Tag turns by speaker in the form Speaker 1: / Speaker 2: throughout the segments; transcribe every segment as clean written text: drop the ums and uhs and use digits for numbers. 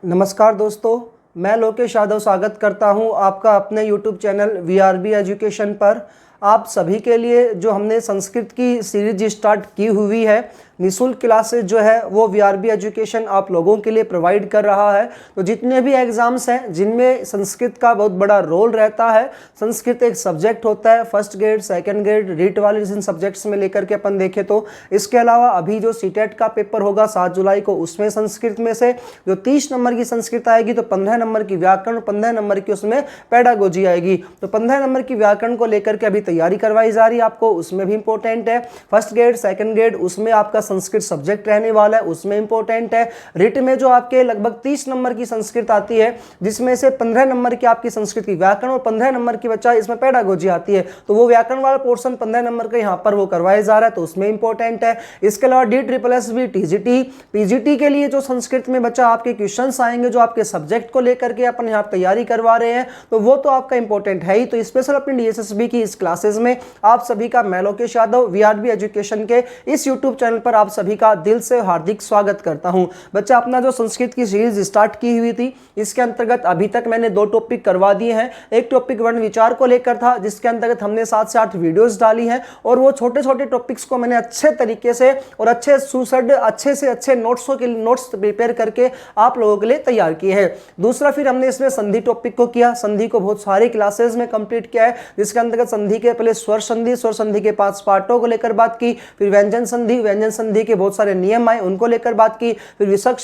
Speaker 1: नमस्कार दोस्तों, मैं लोकेश यादव स्वागत करता हूं आपका अपने YouTube चैनल VRB एजुकेशन पर। आप सभी के लिए जो हमने संस्कृत की सीरीज स्टार्ट की हुई है, निःशुल्क क्लासेस जो है वो VRB एजुकेशन आप लोगों के लिए प्रोवाइड कर रहा है। तो जितने भी एग्जाम्स हैं जिनमें संस्कृत का बहुत बड़ा रोल रहता है, संस्कृत एक सब्जेक्ट होता है, first grade, second grade, REET वाले जिन सब्जेक्ट्स में लेकर के अपन देखें तो इसके अलावा अभी जो सीटेट का पेपर होगा 7 जुलाई को, उसमें संस्कृत में से जो 30 नंबर की संस्कृत आएगी तो 15 नंबर की व्याकरण, 15 नंबर की उसमें पेडागोजी आएगी। तो 15 नंबर की व्याकरण को लेकर के अभी तैयारी करवाई जा रही है आपको, उसमें भी इंपॉर्टेंट है। फर्स्ट ग्रेड, सेकंड ग्रेड उसमें आपका संस्कृत सब्जेक्ट रहने वाला है, उसमें इंपॉर्टेंट है। रिट में जो आपके लगभग 30 नंबर की संस्कृत आती है, जिसमें से 15 नंबर की आपकी संस्कृत की व्याकरण और 15 नंबर की बच्चा इसमें पेडागोजी आती है, तो वो व्याकरण वाला पोर्शन 15 नंबर का यहाँ पर वो करवाया जा रहा है, तो उसमें इंपॉर्टेंट है। इसके अलावा DSSS TGT PGT के लिए जो संस्कृत में बच्चा आपके क्वेश्चंस आएंगे जो आपके सब्जेक्ट को लेकर के अपन यहाँ तैयारी करवा रहे हैं, तो वो तो आपका इंपॉर्टेंट है ही। तो स्पेशल अपनी DSSB की इस क्लासेस में आप सभी का मैं लोकेश यादव VRB एजुकेशन के इस यूट्यूब चैनल पर आप सभी का दिल से हार्दिक स्वागत करता हूं। बच्चा, अपना जो संस्कृत की सीरीज स्टार्ट की हुई थी, इसके अंतर्गत अभी तक मैंने 2 टॉपिक करवा दिए हैं। एक टॉपिक वर्ण विचार को लेकर था, जिसके अंतर्गत हमने 7 से 8 वीडियोस डाली हैं, और वो छोटे छोटे टॉपिक्स को मैंने अच्छे तरीके से और अच्छे सुसड अच्छे से अच्छे नोट्स प्रिपेयर करके आप लोगों के लिए तैयार किए हैं। दूसरा फिर हमने इसमें संधि टॉपिक को किया। संधि को बहुत सारी क्लासेस में कंप्लीट किया है, जिसके अंतर्गत संधि के पहले स्वर संधि के 5 पार्टों को लेकर बात की, फिर व्यंजन संधि के बहुत सारे नियम आए उनको लेकर बात की, फिर विसर्ग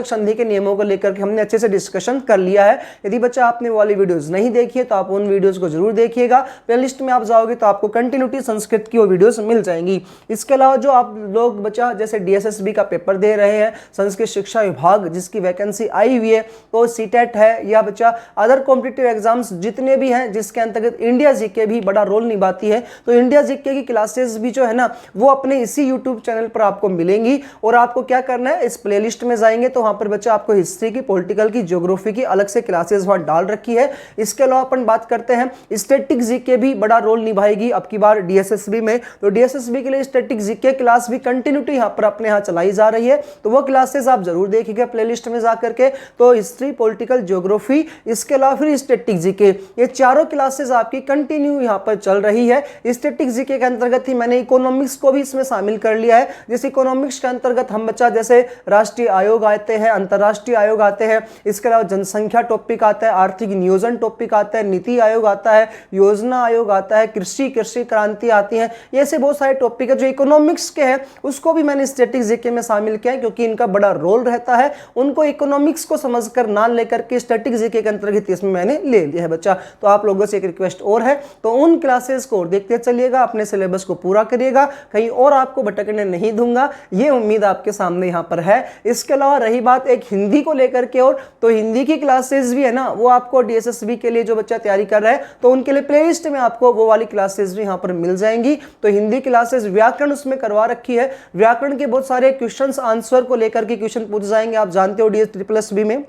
Speaker 1: संधि के नियमों को लेकर के हमने अच्छे से डिस्कशन कर लिया है। यदि बच्चा आपने वाली वीडियोस नहीं देखी है तो आप उन वीडियोस को जरूर देखिएगा। प्लेलिस्ट में आप जाओगे तो आपको कंटिन्यूटी संस्कृत की वो वीडियोस मिल जाएंगी। इसके अलावा जो आप लोग बच्चा जैसे DSSB का पेपर दे रहे हैं, संस्कृत शिक्षा विभाग जिसकी वैकेंसी आई हुई है, तो सीटेट है या बच्चा अदर कॉम्पिटिटिव एग्जाम्स जितने भी हैं जिसके अंतर्गत इंडिया जीके भी बड़ा रोल निभाती है, तो इंडिया जीके की क्लासेस भी जो है ना वो अपने इसी यूट्यूब चैनल पर आपको मिलेंगी। और आपको क्या करना है, इस प्लेलिस्ट में जाएंगे तो वहां पर बच्चा आपको हिस्ट्री की, पॉलिटिकल की, ज्योग्राफी की अलग से क्लासेस वहां डाल रखी है। इसके अलावा अपन बात करते हैं स्टैटिक जीके भी बड़ा रोल निभाएगी अब की बार DSSB में, तो DSSB के लिए स्टैटिक जीके क्लास भी कंटिन्यूटी यहाँ पर अपने यहाँ चलाई जा रही है, तो वो क्लासेस आप जरूर देखिएगा प्लेलिस्ट में जाकर के। तो हिस्ट्री, पॉलिटिकल, ज्योग्राफी, इसके अलावा फिर स्टैटिक जीके, ये चारों क्लासेस आपकी कंटिन्यू यहाँ पर चल रही है। स्टैटिक जीके के अंतर्गत ही मैंने इकोनॉमिक्स को भी इसमें शामिल कर लिया है। जैसे इकोनॉमिक्स के अंतर्गत हम बच्चा जैसे राष्ट्रीय आयोग आते हैं, अंतरराष्ट्रीय आयोग आते हैं, इसके अलावा जनसंख्या टॉपिक आता है, आर्थिक नियोजन टॉपिक आता है, नीति आयोग आता है, योजना आयोग आता है, कृषि क्रांति आती है। ये ऐसे बहुत सारे टॉपिक है जो इकोनॉमिक्स के हैं, उसको भी मैंने स्टैटिक जीके में शामिल किया है, क्योंकि इनका बड़ा रोल रहता है। उनको इकोनॉमिक्स को समझकर ना लेकर के स्टैटिक जीके के अंतर्गत इसमें मैंने ले लिया है बच्चा। तो आप लोगों से एक रिक्वेस्ट और है, तो उन क्लासेस को देखते चलिएगा, अपने सिलेबस को पूरा करिएगा, कहीं और आपको भटकने नहीं दूंगा, ये उम्मीद आपके सामने यहाँ पर है। इसके अलावा रही बात एक हिंदी को लेकर के, और तो हिंदी की क्लासेस भी है ना वो आपको DSSB के लिए जो बच्चा तैयारी कर रहा है तो उनके लिए प्लेलिस्ट में आपको वो वाली क्लासेस भी यहाँ पर मिल जाएंगी। तो हिंदी क्लासेस, व्याकरण उसमें करवा रखी है, व्याकरण के बहुत सारे क्वेश्चंस आंसर को लेकर के क्वेश्चन पूछ जाएंगे। आप जानते हो DSSB में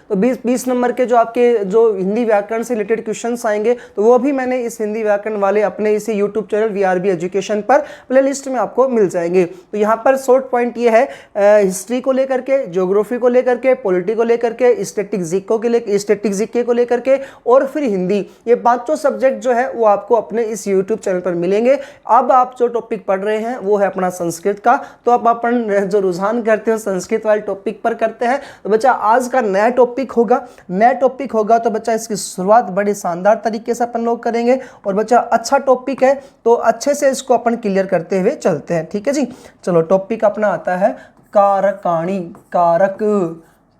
Speaker 1: तो 20 नंबर के जो आपके जो हिंदी व्याकरण से रिलेटेड क्वेश्चंस आएंगे, तो वो भी मैंने इस हिंदी व्याकरण वाले अपने इसी यूट्यूब चैनल VRB एजुकेशन पर प्लेलिस्ट में आपको मिल जाएंगे। तो यहाँ पर शॉर्ट पॉइंट ये है, हिस्ट्री को लेकर के, ज्योग्राफी को लेकर के, पॉलिटी को लेकर के, स्टैटिक जीके को लेकर के, और फिर हिंदी, ये 5 सब्जेक्ट जो है वो आपको अपने इस यूट्यूब चैनल पर मिलेंगे। अब आप जो टॉपिक पढ़ रहे हैं वो है अपना संस्कृत का, तो अब अपन जो रुझान करते हो संस्कृत वाले टॉपिक पर करते हैं। तो बच्चा आज का नया टॉपिक होगा, तो बच्चा इसकी शुरुआत बड़े शानदार तरीके से अपन लोग करेंगे, और बच्चा अच्छा टॉपिक है तो अच्छे से इसको अपन क्लियर करते हुए चलते हैं। ठीक है जी, चलो टॉपिक अपना आता है कारकाणी,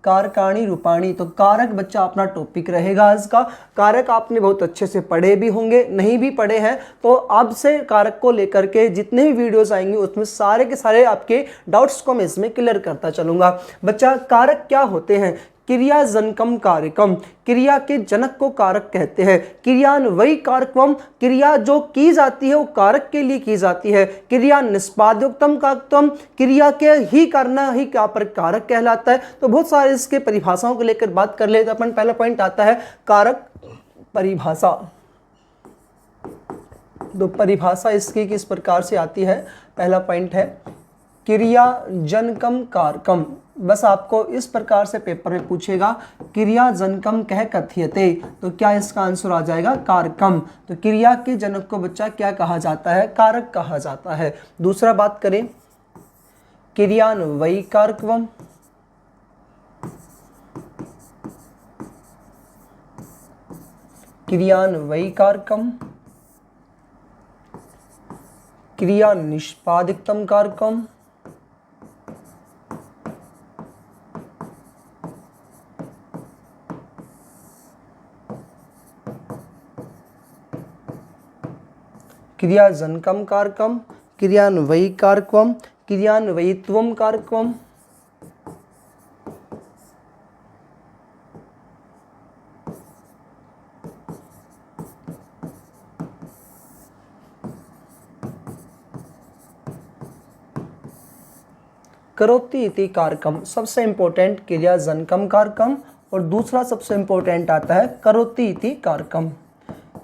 Speaker 1: कारकाणी रूपाणी। तो कारक बच्चा अपना टॉपिक रहेगा आज का। कारक आपने बहुत अच्छे से पढ़े भी होंगे, नहीं भी पढ़े हैं तो अब से कारक को लेकर के जितने भी वीडियोस आएंगे उसमें सारे के सारे आपके डाउट्स को मैं इसमें क्लियर करता चलूंगा। बच्चा, कारक क्या होते हैं? क्रिया जनकम कारकम, क्रिया के जनक को कारक कहते हैं। क्रियान्वयी कारकम, क्रिया जो की जाती है वो कारक के लिए की जाती है। क्रिया निष्पाद्योक्तम कारकम, क्रिया के ही करना ही क्या पर कारक कहलाता है। तो बहुत सारे इसके परिभाषाओं को लेकर बात कर ले, तो अपन पहला पॉइंट आता है कारक परिभाषा। तो परिभाषा इसकी किस प्रकार से आती है, पहला पॉइंट है क्रिया जनकम कारकम। बस आपको इस प्रकार से पेपर में पूछेगा क्रिया जनकम कह कथ्यते, तो क्या इसका आंसर आ जाएगा कारकम। तो क्रिया के जनक को बच्चा क्या कहा जाता है, कारक कहा जाता है। दूसरा बात करें क्रियान्वयी कारकम, क्रियान्वयी कारकम, क्रिया निष्पादितम कारकम, क्रिया जनकम कारकम, क्रियान्वयी कारकम, क्रियान्वयित्वम कारकम, करोति इति कारकम। सबसे इंपॉर्टेंट क्रिया जनकम कारकम और दूसरा सबसे इंपॉर्टेंट आता है करोति इति कारकम।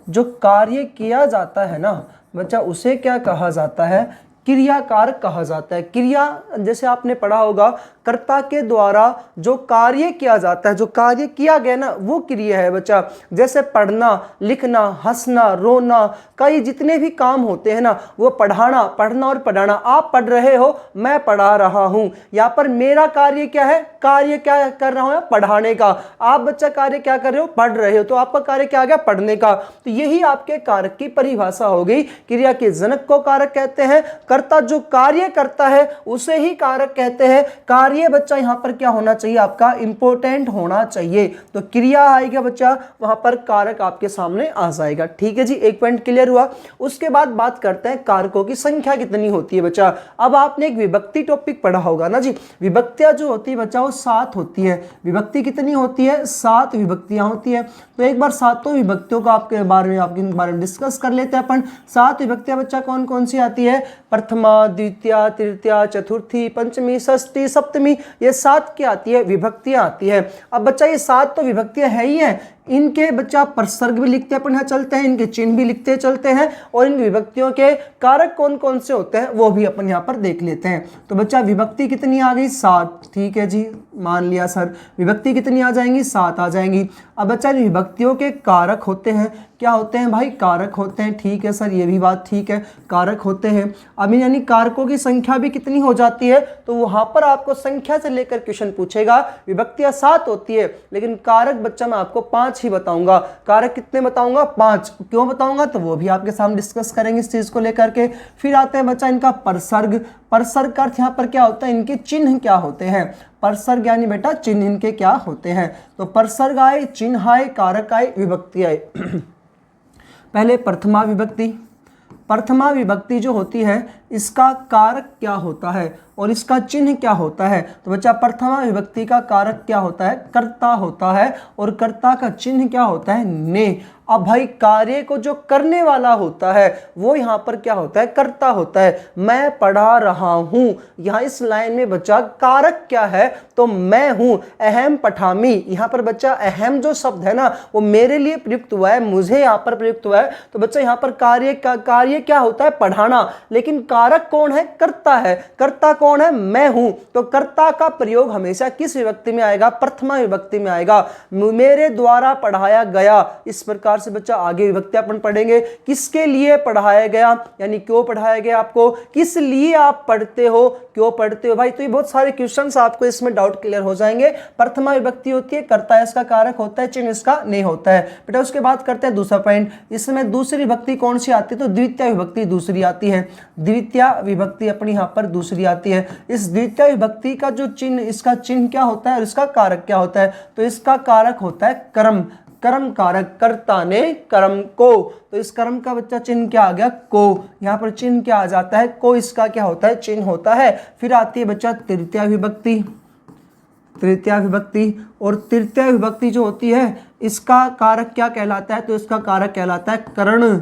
Speaker 1: जो कार्य किया जाता है ना बच्चा, उसे क्या कहा जाता है, क्रिया कारक कहा जाता है। क्रिया जैसे आपने पढ़ा होगा, कर्ता के द्वारा जो कार्य किया जाता है, जो कार्य किया गया ना वो क्रिया है बच्चा। जैसे पढ़ना, लिखना, हंसना, रोना, कई जितने भी काम होते हैं ना वो पढ़ाना और पढ़ाना। आप पढ़ रहे हो, मैं पढ़ा रहा हूं। यहाँ पर मेरा कार्य क्या है, कार्य क्या कर रहा हूं, पढ़ाने का। आप बच्चा कार्य क्या कर रहे हो, पढ़ रहे हो, तो आपका कार्य क्या आ गया, पढ़ने का। तो यही आपके कारक की परिभाषा हो गई। क्रिया के जनक को कारक कहते हैं, कर्ता जो कार्य करता है उसे ही कारक कहते हैं। कार्य बच्चा यहां पर क्या होना चाहिए, आपका इंपॉर्टेंट होना चाहिए। तो क्रिया आएगा बच्चा, वहां पर कारक आपके सामने आ जाएगा। ठीक है जी, एक पॉइंट क्लियर हुआ। उसके बाद बात करते हैं कारकों की संख्या कितनी होती है बच्चा। अब आपने एक विभक्ति टॉपिक पढ़ा होगा ना जी। विभक्तियां जो होती है बच्चा वो 7 होती है। विभक्ति कितनी होती है, 7 विभक्तियां होती है। तो एक बार 7 विभक्तियों का आपके बारे में डिस्कस कर लेते हैं अपन। 7 विभक्तियां बच्चा कौन कौन सी आती है, प्रथमा, द्वितीया, तृतीया, चतुर्थी, पंचमी, षष्ठी, सप्तमी, ये 7 क्या आती है, विभक्तियां आती है। अब बच्चा ये 7 तो विभक्तियां है ही है, इनके बच्चा प्रसर्ग भी लिखते अपन यहाँ चलते हैं, इनके चिन्ह भी लिखते चलते हैं, और इन विभक्तियों के कारक कौन कौन से होते हैं वो भी अपन यहाँ पर देख लेते हैं। तो बच्चा विभक्ति कितनी आ गई, 7। ठीक है जी, मान लिया सर। विभक्ति कितनी आ जाएंगी, 7 आ जाएंगी। अब बच्चा विभक्तियों के कारक होते हैं, क्या होते हैं भाई, कारक होते हैं। ठीक है सर, ये भी बात ठीक है, कारक होते हैं। अब यानी कारकों की संख्या भी कितनी हो जाती है, तो वहां पर आपको संख्या से लेकर क्वेश्चन पूछेगा। विभक्तियां 7 होती है लेकिन कारक बच्चा मैं आपको 5 ही बताऊंगा। कारक कितने बताऊंगा, 5। क्यों बताऊंगा तो वो भी आपके सामने डिस्कस करेंगे इस चीज को लेकर के। फिर आते हैं बच्चा इनका प्रसर्ग। प्रसर्ग का अर्थ यहाँ पर क्या होता है, इनके चिन्ह क्या होते हैं। प्रसर्ग यानी बेटा चिन्ह इनके क्या होते हैं। तो प्रसर्ग आए, चिन्ह आए, कारक आए, विभक्ति आए। पहले प्रथमा विभक्ति। प्रथमा विभक्ति जो होती है इसका कारक क्या होता है और इसका चिन्ह क्या होता है। तो बच्चा प्रथमा विभक्ति का कारक क्या होता है, कर्ता होता है, और कर्ता का चिन्ह क्या होता है, ने। अब भाई कार्य को जो करने वाला होता है वो यहाँ पर क्या होता है, कर्ता होता है। मैं पढ़ा रहा हूं, यहाँ इस लाइन में बच्चा कारक क्या है, तो मैं हूं। अहम पठामी, यहाँ पर बच्चा अहम जो शब्द है ना वो मेरे लिए प्रयुक्त हुआ है, मुझे यहाँ पर प्रयुक्त हुआ है। तो बच्चा यहाँ पर कार्य क्या होता है, पढ़ाना, लेकिन कारक कौन है, कर्ता है। कर्ता कौन है, मैं हूं। तो कर्ता का प्रयोग हमेशा किस विभक्ति में आएगा, प्रथमा विभक्ति में आएगा। मेरे द्वारा पढ़ाया गया, इस प्रकार से बच्चा आगे विभक्तियां अपन पढ़ेंगे। किसके लिए पढ़ाया गया, यानी क्यों पढ़ाया गया आपको, किस लिए आप पढ़ते हो, क्यों पढ़ते हो भाई। तो ये बहुत सारे क्वेश्चंस आपको इसमें डाउट क्लियर हो जाएंगे। प्रथमा विभक्ति होती है, कर्ता इसका कारक होता है, चिन्ह इसका नहीं होता है बेटा। उसके बाद करते हैं दूसरा पॉइंट। इसमें दूसरी विभक्ति कौन सी आती है, तो द्वितीय विभक्ति दूसरी आती है। द्वितीय विभक्ति अपनी यहाँ पर दूसरी आती है। इस द्वितीय विभक्ति का जो चिन्ह, इसका चिन्ह क्या होता है और इसका कारक क्या होता है, तो इसका कारक होता है कर्म। कर्म कारक, कर्ता ने कर्म को, तो इस कर्म का बच्चा चिन्ह क्या आ गया, को। यहाँ पर चिन्ह क्या आ जाता है, को, इसका क्या होता है, चिन्ह होता है। फिर आती है बच्चा तृतीय विभक्ति। तृतीय विभक्ति, और तृतीय विभक्ति जो होती है इसका कारक क्या कहलाता है, तो इसका कारक कहलाता है करण।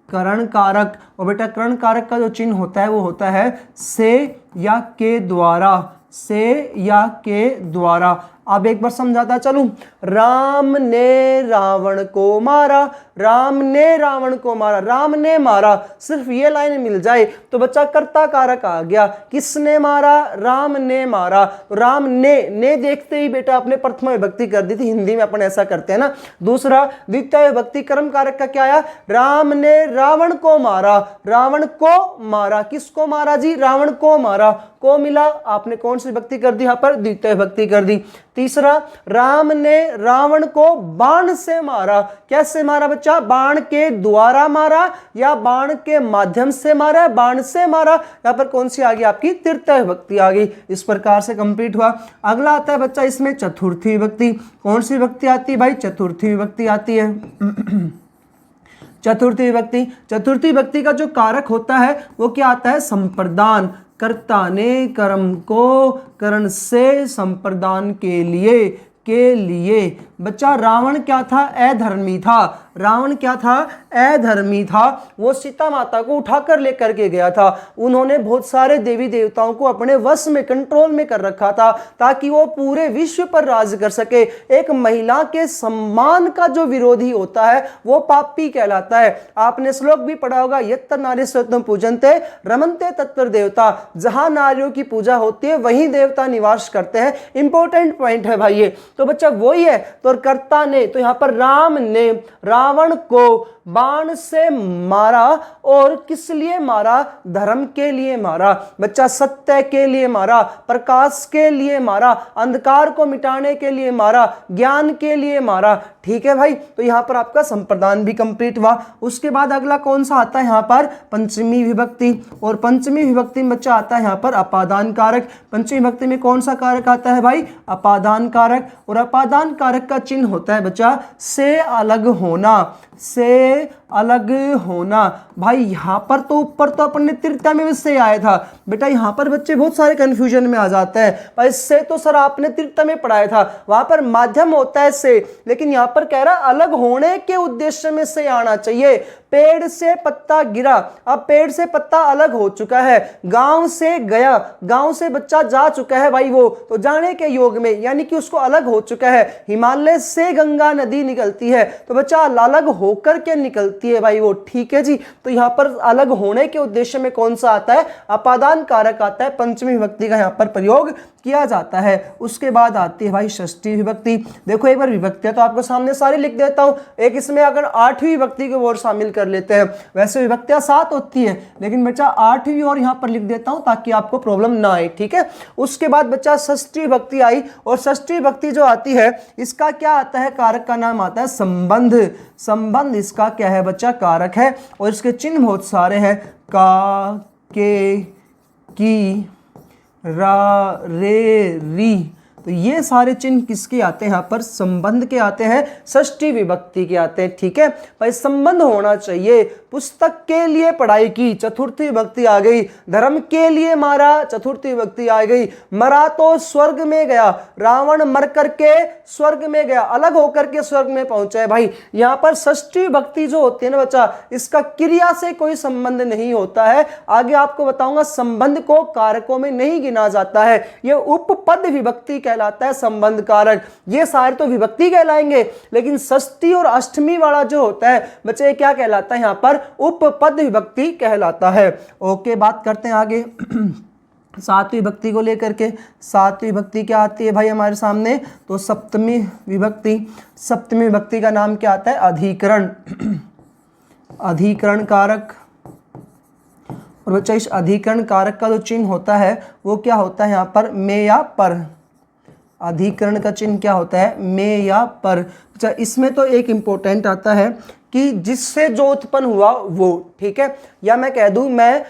Speaker 1: करण कारक, और बेटा करण कारक का जो चिन्ह होता है वो होता है से या के द्वारा, से या के द्वारा। अब एक बार समझाता चलूं। राम ने रावण को मारा, राम ने रावण को मारा, राम ने मारा, सिर्फ ये लाइन मिल जाए तो बच्चा कर्ता कारक आ गया। किसने मारा? राम ने मारा। राम ने देखते ही बेटा आपने प्रथमा विभक्ति कर दी थी, हिंदी में अपन ऐसा करते हैं ना। दूसरा द्वितीय विभक्ति कर्म कारक का क्या आया? राम ने रावण को मारा, रावण को मारा। किसको मारा जी? रावण को मारा। को मिला, आपने कौन सी विभक्ति कर दी? यहां पर द्वितीय विभक्ति कर दी। तीसरा, राम ने रावण को बाण से मारा। कैसे मारा बच्चा? बाण के द्वारा मारा या बाण के माध्यम से मारा? बाण से मारा। यहां पर कौन सी आ गई आपकी? तृतीय विभक्ति आ गई। इस प्रकार से कंप्लीट हुआ। अगला आता है बच्चा इसमें चतुर्थी विभक्ति। कौन सी विभक्ति आती है भाई? चतुर्थी विभक्ति आती है। चतुर्थी विभक्ति, चतुर्थी विभक्ति का जो कारक होता है वो क्या आता है? संप्रदान। कर्ता ने कर्म को करण से संप्रदान के लिए बच्चा रावण क्या था? अधर्मी था। रावण क्या था? अधर्मी था। वो सीता माता को उठाकर लेकर के गया था। उन्होंने बहुत सारे देवी देवताओं को अपने वश में, कंट्रोल में कर रखा था ताकि वो पूरे विश्व पर राज कर सके। एक महिला के सम्मान का जो विरोधी होता है वो पापी कहलाता है। आपने श्लोक भी पढ़ा होगा, यत्र नारीषु पूजन्ते रमन्ते तत्र देवता। जहां नारियों की पूजा होती है वहीं देवता निवास करते हैं। इंपॉर्टेंट पॉइंट है भाई ये। तो बच्चा वही है। तो कर्ता ने, तो यहां पर राम ने रावण को बाण से मारा। और किस लिए मारा? धर्म के लिए मारा बच्चा, सत्य के लिए मारा, प्रकाश के लिए मारा, अंधकार को मिटाने के लिए मारा, ज्ञान के लिए मारा। ठीक है भाई। तो यहां पर आपका संप्रदान भी कंप्लीट हुआ। उसके बाद अगला कौन सा आता है यहां पर? पंचमी विभक्ति। और पंचमी विभक्ति में बच्चा आता है यहां पर अपादान कारक। पंचमी विभक्ति में कौन सा कारक आता है भाई? अपादान कारक। और अपादान कारक का चिन्ह होता है बच्चा से अलग होना, से अलग होना। भाई यहां पर तो ऊपर तो अपन ने तृतीया में से आया था बेटा, यहां पर बच्चे बहुत सारे कंफ्यूजन में आ जाते हैं। भाई से तो सर आपने तृतीया में पढ़ाया था, वहां पर माध्यम होता है से, लेकिन यहां पर कह रहा अलग होने के उद्देश्य में से आना चाहिए। पेड़ से पत्ता गिरा, अब पेड़ से पत्ता अलग हो चुका है। गांव से गया, गांव से बच्चा जा चुका है भाई, वो तो जाने के योग में, यानी कि उसको अलग हो चुका है। हिमालय से गंगा नदी निकलती है तो बच्चा अलग होकर के निकलती है भाई वो। ठीक है जी। तो यहां पर अलग होने के उद्देश्य में कौन सा आता है? अपादान कारक आता है। पंचमी विभक्ति का यहां पर प्रयोग किया जाता है। उसके बाद आती है भाई षष्ठी विभक्ति। देखो एक बार विभक्तियां तो आपको सामने सारी लिख देता हूं। एक इसमें अगर आठवीं विभक्ति को और शामिल कर लेते हैं, वैसे विभक्तियां 7 होती है लेकिन बच्चा 8वीं और यहां पर लिख देता हूं ताकि आपको प्रॉब्लम ना आए। ठीक है। उसके बाद बच्चा षष्ठी विभक्ति आई। और षष्ठी विभक्ति जो आती है इसका क्या आता है? कारक का नाम आता है संबंध। संबंध इसका क्या है बच्चा? कारक है। और इसके चिन्ह बहुत सारे हैं, का, के, की, रा, रे, री। तो ये सारे चिन्ह किसके आते हैं? यहाँ पर संबंध के आते हैं, षष्ठी विभक्ति के आते हैं। ठीक है भाई, संबंध होना चाहिए। पुस्तक के लिए पढ़ाई की, चतुर्थी विभक्ति आ गई। धर्म के लिए मारा, चतुर्थी विभक्ति आ गई। मरा तो स्वर्ग में गया, रावण मर करके स्वर्ग में गया, अलग होकर के स्वर्ग में पहुंचा है भाई। यहाँ पर षष्ठी विभक्ति जो होती है ना बच्चा, इसका क्रिया से कोई संबंध नहीं होता है। आगे आपको बताऊंगा, संबंध को कारकों में नहीं गिना जाता है, ये उपपद विभक्ति कहलाता है, संबंध कारक। ये सारे तो विभक्ति कहलाएंगे, लेकिन षष्ठी और अष्टमी वाला जो होता है बच्चे क्या कहलाता है? यहाँ पर उपपद विभक्ति कहलाता है। ओके, बात करते हैं आगे सातवीं विभक्ति को लेकर के। सातवीं विभक्ति क्या आती है भाई हमारे सामने? तो सप्तमी विभक्ति। सप्तमी विभक्ति का नाम क्या आता है? अधिकरण। अधिकरण कारक। और बच्चा इस अधिकरण कारक का जो चिन्ह होता है वो क्या होता है? यहाँ पर में या पर। अधिकरण का चिन्ह क्या होता है? में या पर। अच्छा, इसमें तो एक इंपॉर्टेंट आता है कि जिससे जो उत्पन्न हुआ वो। ठीक है, या मैं कह दूं मैं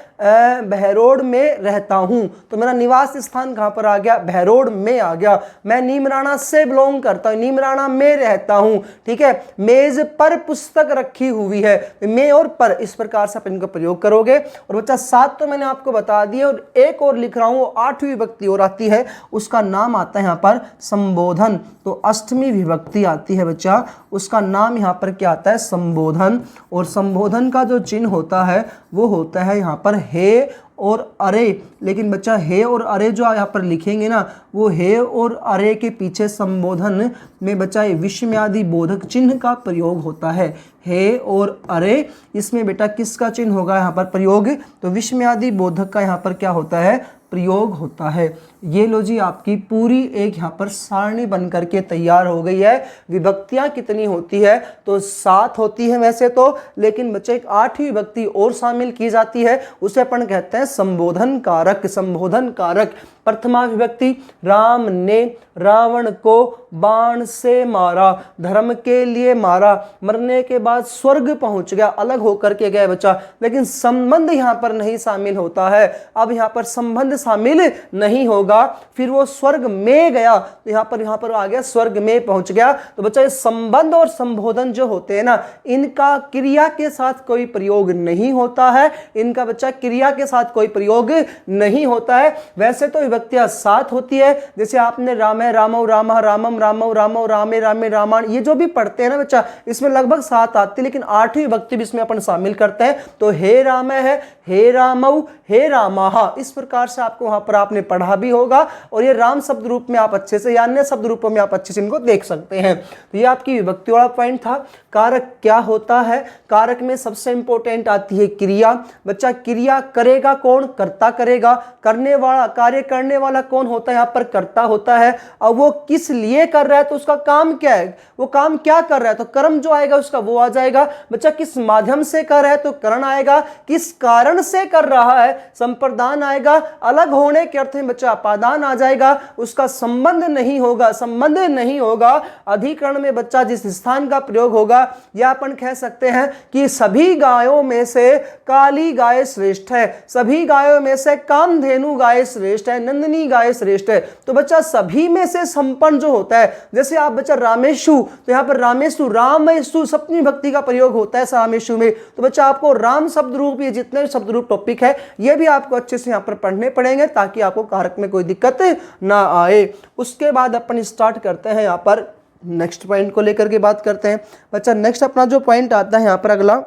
Speaker 1: बहरोड में रहता हूं, तो मेरा निवास स्थान कहां पर आ गया? बहरोड में आ गया। मैं नीमराणा से बिलोंग करता हूं, नीमराणा में रहता हूं। ठीक है, मेज पर पुस्तक रखी हुई है, में और पर, इस प्रकार से आप इनका प्रयोग करोगे। और बच्चा 7 तो मैंने आपको बता दिया, और एक और लिख रहा हूं, वो 8वीं विभक्ति और आती है, उसका नाम आता है यहाँ पर संबोधन। तो अष्टमी विभक्ति आती है बच्चा। बच्चा उसका नाम यहाँ पर क्या आता है, संबोधन। और संबोधन का जो चिन्ह होता है वो होता है यहाँ पर हे और अरे। लेकिन बच्चा हे और अरे जो यहाँ पर लिखेंगे ना, वो हे और अरे के पीछे संबोधन में बच्चा विस्मयादि बोधक चिन्ह का प्रयोग होता है। हे और अरे, इसमें बेटा किसका चिन्ह होगा यहाँ पर प्रयोग, तो विस्मयादि बोधक का यहाँ पर क्या होता है, प्रयोग होता है। ये लो जी आपकी पूरी एक यहाँ पर सारणी बन करके तैयार हो गई है। विभक्तियां कितनी होती है, तो 7 होती है वैसे तो, लेकिन बच्चे एक 8वीं विभक्ति और शामिल की जाती है, उसे अपन कहते हैं संबोधन कारक। संबोधन कारक प्रथमा विभक्ति, राम ने रावण को बाण से मारा, धर्म के लिए मारा, मरने के बाद स्वर्ग पहुंच गया, अलग होकर के गए बच्चा, लेकिन संबंध यहां पर नहीं शामिल होता है। अब यहां पर संबंध शामिल नहीं होगा, फिर वो स्वर्ग में गया, तो यहां पर आ गया स्वर्ग में पहुंच गया। तो बच्चा ये संबंध और संबोधन जो होते हैं ना, इनका क्रिया के साथ कोई प्रयोग नहीं होता है, इनका बच्चा क्रिया के साथ कोई प्रयोग नहीं होता है। वैसे तो विभक्तियां 7 होती है, जैसे आपने राम है रामौ रामः रामम रामौ रामौ रामे रामे रामायण, ये जो भी पढ़ते हैं ना बच्चा, इसमें लगभग 7 आती है, लेकिन 8वीं विभक्ति भी इसमें अपन शामिल करते हैं। तो हे राम है, हे रामौ, हे रामाहा, इस प्रकार से आपको वहां पर आपने पढ़ा भी होगा, और ये राम शब्द रूप में आप अच्छे से या अन्य शब्द रूपों में आप अच्छे से इनको देख सकते हैं। तो ये आपकी विभक्ति वाला पॉइंट था। कारक क्या होता है, कारक में सबसे इंपॉर्टेंट आती है क्रिया। बच्चा क्रिया करेगा कौन, कर्ता करेगा, करने वाला, कार्य करने वाला कौन होता है, यहाँ पर कर्ता होता है। अब वो किस लिए कर रहा है, तो उसका काम क्या है, वो काम क्या कर रहा है, तो कर्म जो आएगा उसका वो आ जाएगा। बच्चा किस माध्यम से कर रहा है, तो करण आएगा। किस कारण से कर रहा है, संप्रदान आएगा। अलग होने के अर्थ में बच्चा अपादान आ जाएगा, उसका संबंध नहीं होगा, संबंध नहीं होगा। अधिकरण में बच्चा जिस स्थान का प्रयोग होगा, या अपन कह सकते हैं कि सभी गायों में से काली गाय श्रेष्ठ है, सभी गायों में से कामधेनु गाय श्रेष्ठ है, नंदिनी गाय श्रेष्ठ है। तो बच्चा सभी में से संपन्न जो होता है, जैसे आप बच्चा रामेशु, तो यहाँ पर रामेशु, रामेशु सप्तमी भक्ति का प्रयोग होता है रामेशु में। तो बच्चा आपको राम शब्द रूप, ये जितने शब्द रूप टॉपिक है, ये भी आपको अच्छे से यहाँ पर पढ़ने पड़ेंगे, ताकि आपको कारक में कोई दिक्कत ना आए। उसके बाद अपन स्टार्ट करते हैं यहाँ पर नेक्स्ट पॉइंट को लेकर के बात करते हैं। बच्चा नेक्स्ट अपना जो पॉइंट आता है यहाँ पर अगला,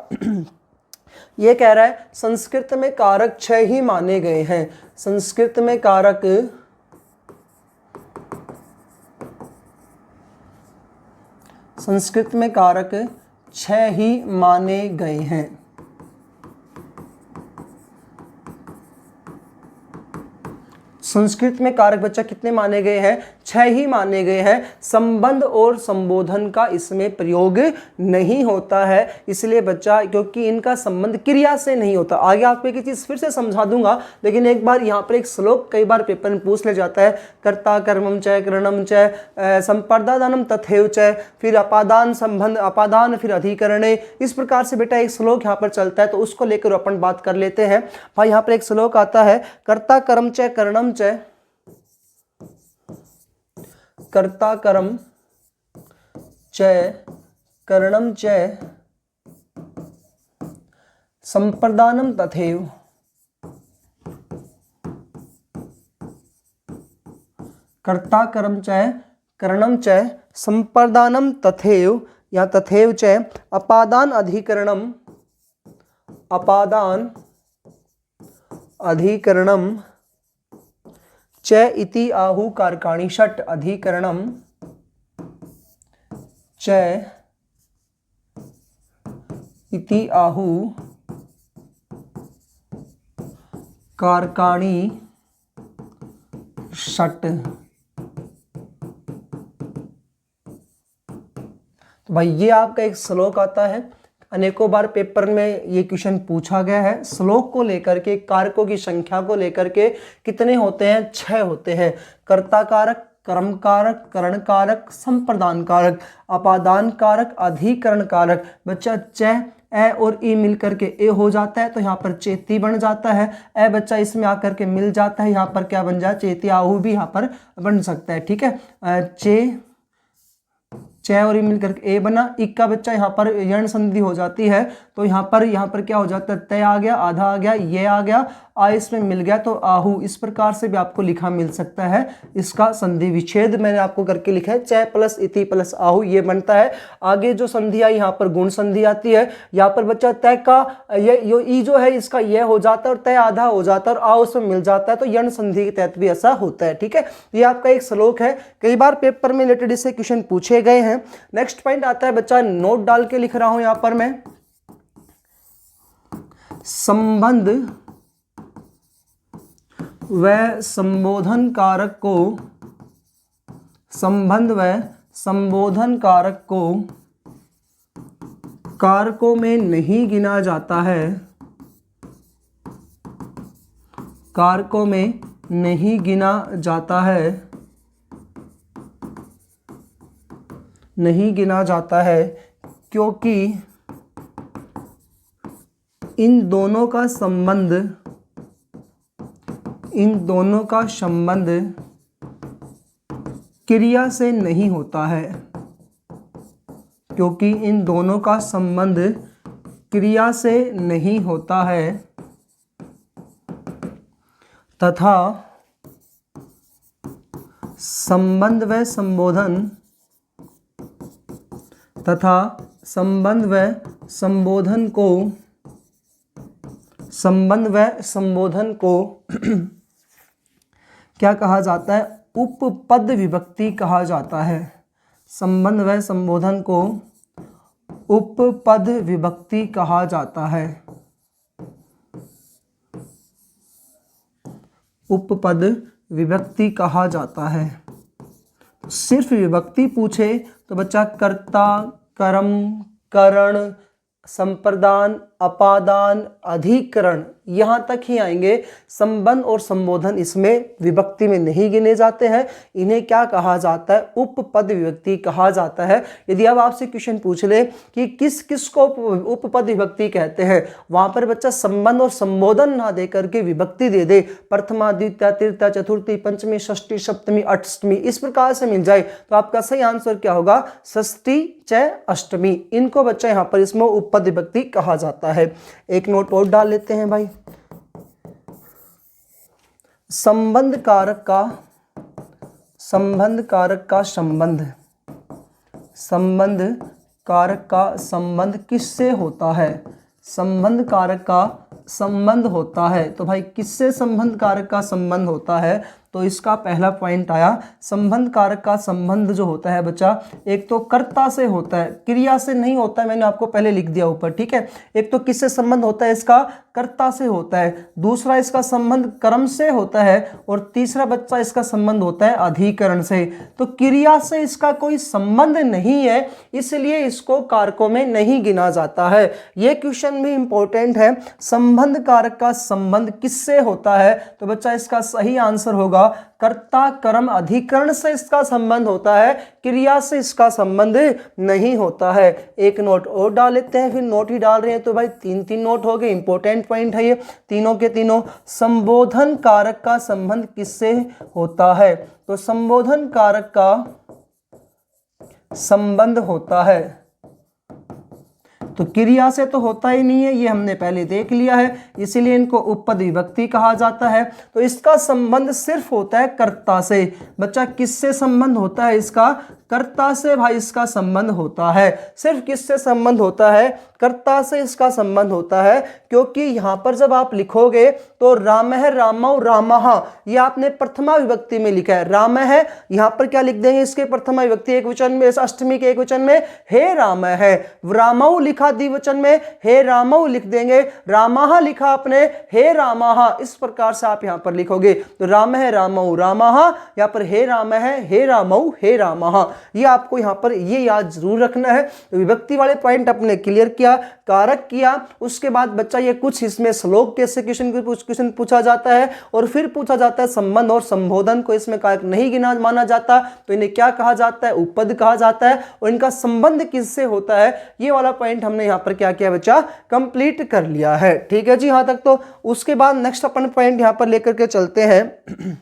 Speaker 1: ये कह रहा है संस्कृत में कारक 6 ही माने गए हैं। संस्कृत में कारक 6 ही माने गए हैं। संस्कृत में कारक बच्चा कितने माने गए हैं, 6 ही माने गए हैं। संबंध और संबोधन का इसमें प्रयोग नहीं होता है, इसलिए बच्चा, क्योंकि इनका संबंध क्रिया से नहीं होता। आगे आपको एक चीज फिर से समझा दूंगा, लेकिन एक बार यहाँ पर एक श्लोक कई बार पेपर में पूछ ले जाता है, कर्ता कर्मम च करणम च संप्रदानम तथैव च, फिर अपादान संबंध, अपादान फिर अधिकरणे, इस प्रकार से बेटा एक श्लोक यहाँ पर चलता है, तो उसको लेकर अपन बात कर लेते हैं। भाई यहाँ पर एक श्लोक आता है, कर्ता कर्म च करणम च, कर्ता कर्म च करणम च संप्रदानम तथैव, कर्ता कर्म च करणम च संप्रदानम तथैव, या तथैव च अपादान अधिकरणम, अपादान अधिकरणम च इति आहु कारकाणि षट्, अधिकरणम च इति आहु कारकाणि षट्। तो भाई ये आपका एक श्लोक आता है, अनेकों बार पेपर में ये क्वेश्चन पूछा गया है। श्लोक को लेकर के, कारकों की संख्या को लेकर के कितने होते हैं, 6 होते हैं। कर्ता कारक, कर्म कारक, करण कारक, संप्रदान कारक, अपादान कारक, अधिकरण कारक। बच्चा च ए और ई मिलकर के ए हो जाता है, तो यहाँ पर चेती बन जाता है। ए बच्चा इसमें आकर के मिल जाता है, यहाँ पर क्या बन जाए, चेती आहू भी यहाँ पर बन सकता है। ठीक है, चे च और ई मिलकर ए बना, इक का बच्चा यहाँ पर यण संधि हो जाती है, तो यहाँ पर क्या हो जाता है, तय आ गया, आधा आ गया, ये आ गया, आ इसमें मिल गया तो आहू। इस प्रकार से भी आपको लिखा मिल सकता है। इसका संधि विच्छेद मैंने आपको करके लिखा है, च प्लस इति प्लस आहू ये बनता है। आगे जो संधि आई यहाँ पर गुण संधि आती है। यहाँ पर बच्चा तय का ये ई जो है इसका ये हो जाता है और तय आधा हो जाता है और आ उसमें मिल जाता है, तो यण संधि के तहत भी ऐसा होता है। ठीक है, ये आपका एक श्लोक है, कई बार पेपर में रिलेटेड इससे क्वेश्चन पूछे गए हैं। नेक्स्ट पॉइंट आता है बच्चा, नोट डाल के लिख रहा हूं यहां पर मैं, संबंध व संबोधन कारक को, संबंध व संबोधन कारक को कारकों में नहीं गिना जाता है, कारकों में नहीं गिना जाता है, नहीं गिना जाता है, क्योंकि इन दोनों का संबंध, इन दोनों का संबंध क्रिया से नहीं होता है, क्योंकि इन दोनों का संबंध क्रिया से नहीं होता है, तथा संबंध व संबोधन, तथा संबंध व संबोधन को, संबंध व संबोधन को क्या कहा जाता है, उपपद विभक्ति कहा जाता है। संबंध व संबोधन को उपपद विभक्ति कहा जाता है, उपपद विभक्ति कहा जाता है। सिर्फ विभक्ति पूछे तो बच्चा कर्ता, कर्म, करण, संप्रदान, अपादान, अधिकरण यहाँ तक ही आएंगे। संबंध और संबोधन इसमें विभक्ति में नहीं गिने जाते हैं, इन्हें क्या कहा जाता है, उपपद विभक्ति कहा जाता है। यदि अब आपसे क्वेश्चन पूछ ले कि किस किस को उपपद विभक्ति कहते हैं, वहां पर बच्चा संबंध और संबोधन ना दे करके विभक्ति दे दे, प्रथमा, द्वितीय, तृतीय, चतुर्थी, पंचमी, षष्ठी, सप्तमी, अष्टमी, इस प्रकार से मिल जाए तो आपका सही आंसर क्या होगा, षष्ठी च अष्टमी। इनको बच्चा यहाँ पर इसमें उपपद विभक्ति कहा जाता है। एक नोट और डाल लेते हैं भाई, संबंध कारक का, संबंध कारक का संबंध, संबंध कारक का संबंध किससे होता है, संबंध कारक का संबंध होता है। तो भाई किससे संबंध कारक का संबंध होता है, तो इसका पहला पॉइंट आया, संबंध कारक का संबंध जो होता है बच्चा, एक तो कर्ता से होता है, क्रिया से नहीं होता है, मैंने आपको पहले लिख दिया ऊपर। ठीक है, एक तो किससे संबंध होता है, इसका कर्ता से होता है, दूसरा इसका संबंध कर्म से होता है, और तीसरा बच्चा इसका संबंध होता है अधिकरण से। तो क्रिया से इसका कोई संबंध नहीं है, इसलिए इसको कारकों में नहीं गिना जाता है। यह क्वेश्चन भी इंपॉर्टेंट है, संबंध कारक का संबंध किससे होता है, तो बच्चा इसका सही आंसर होगा कर्ता, कर्म, अधिकरण से इसका संबंध होता है, क्रिया से इसका संबंध नहीं होता है। एक नोट और डाल लेते हैं, फिर नोट ही डाल रहे हैं तो भाई तीन तीन नोट हो गए, इंपॉर्टेंट पॉइंट है ये तीनों के तीनों। संबोधन कारक का संबंध किससे होता है, तो संबोधन कारक का संबंध होता है, तो क्रिया से तो होता ही नहीं है, ये हमने पहले देख लिया है, इसीलिए इनको उपपद विभक्ति कहा जाता है। तो इसका संबंध सिर्फ होता है कर्ता से। बच्चा किससे संबंध होता है, इसका कर्ता से भाई इसका संबंध होता है। सिर्फ किससे संबंध होता है, कर्ता से इसका संबंध होता है, क्योंकि यहां पर जब आप लिखोगे तो राम है, रामौ, रामः, ये आपने प्रथमा विभक्ति में लिखा है, राम है, यहां पर क्या लिख देंगे, इसके प्रथमा विभक्ति एक वचन में, अष्टमी के एक वचन में हे राम है, रामौ लिखा द्विवचन में, हे रामौ लिख देंगे, रामः लिखा आपने, हे रामः, इस प्रकार से आप यहां पर लिखोगे। तो राम है, रामौ, रामः, यहां पर हे राम है, हे रामौ, हे रामः, ये आपको यहां पर ये याद जरूर रखना है। तो विभक्ति वाले पॉइंट अपने क्लियर किया, कारक किया, उसके बाद बच्चा ये कुछ इसमें श्लोक कैसे क्वेश्चन पूछा जाता है, और फिर पूछा जाता है संबंध और संबोधन को इसमें कारक नहीं गिना माना जाता, तो इन्हें क्या कहा जाता है, उपपद कहा जाता है, और इनका संबंध किससे होता है, ये वाला पॉइंट हमने यहां पर क्या किया बच्चा, कंप्लीट कर लिया है। ठीक है जी, यहां तक तो उसके बाद नेक्स्ट अपन पॉइंट यहां पर लेकर के चलते हैं।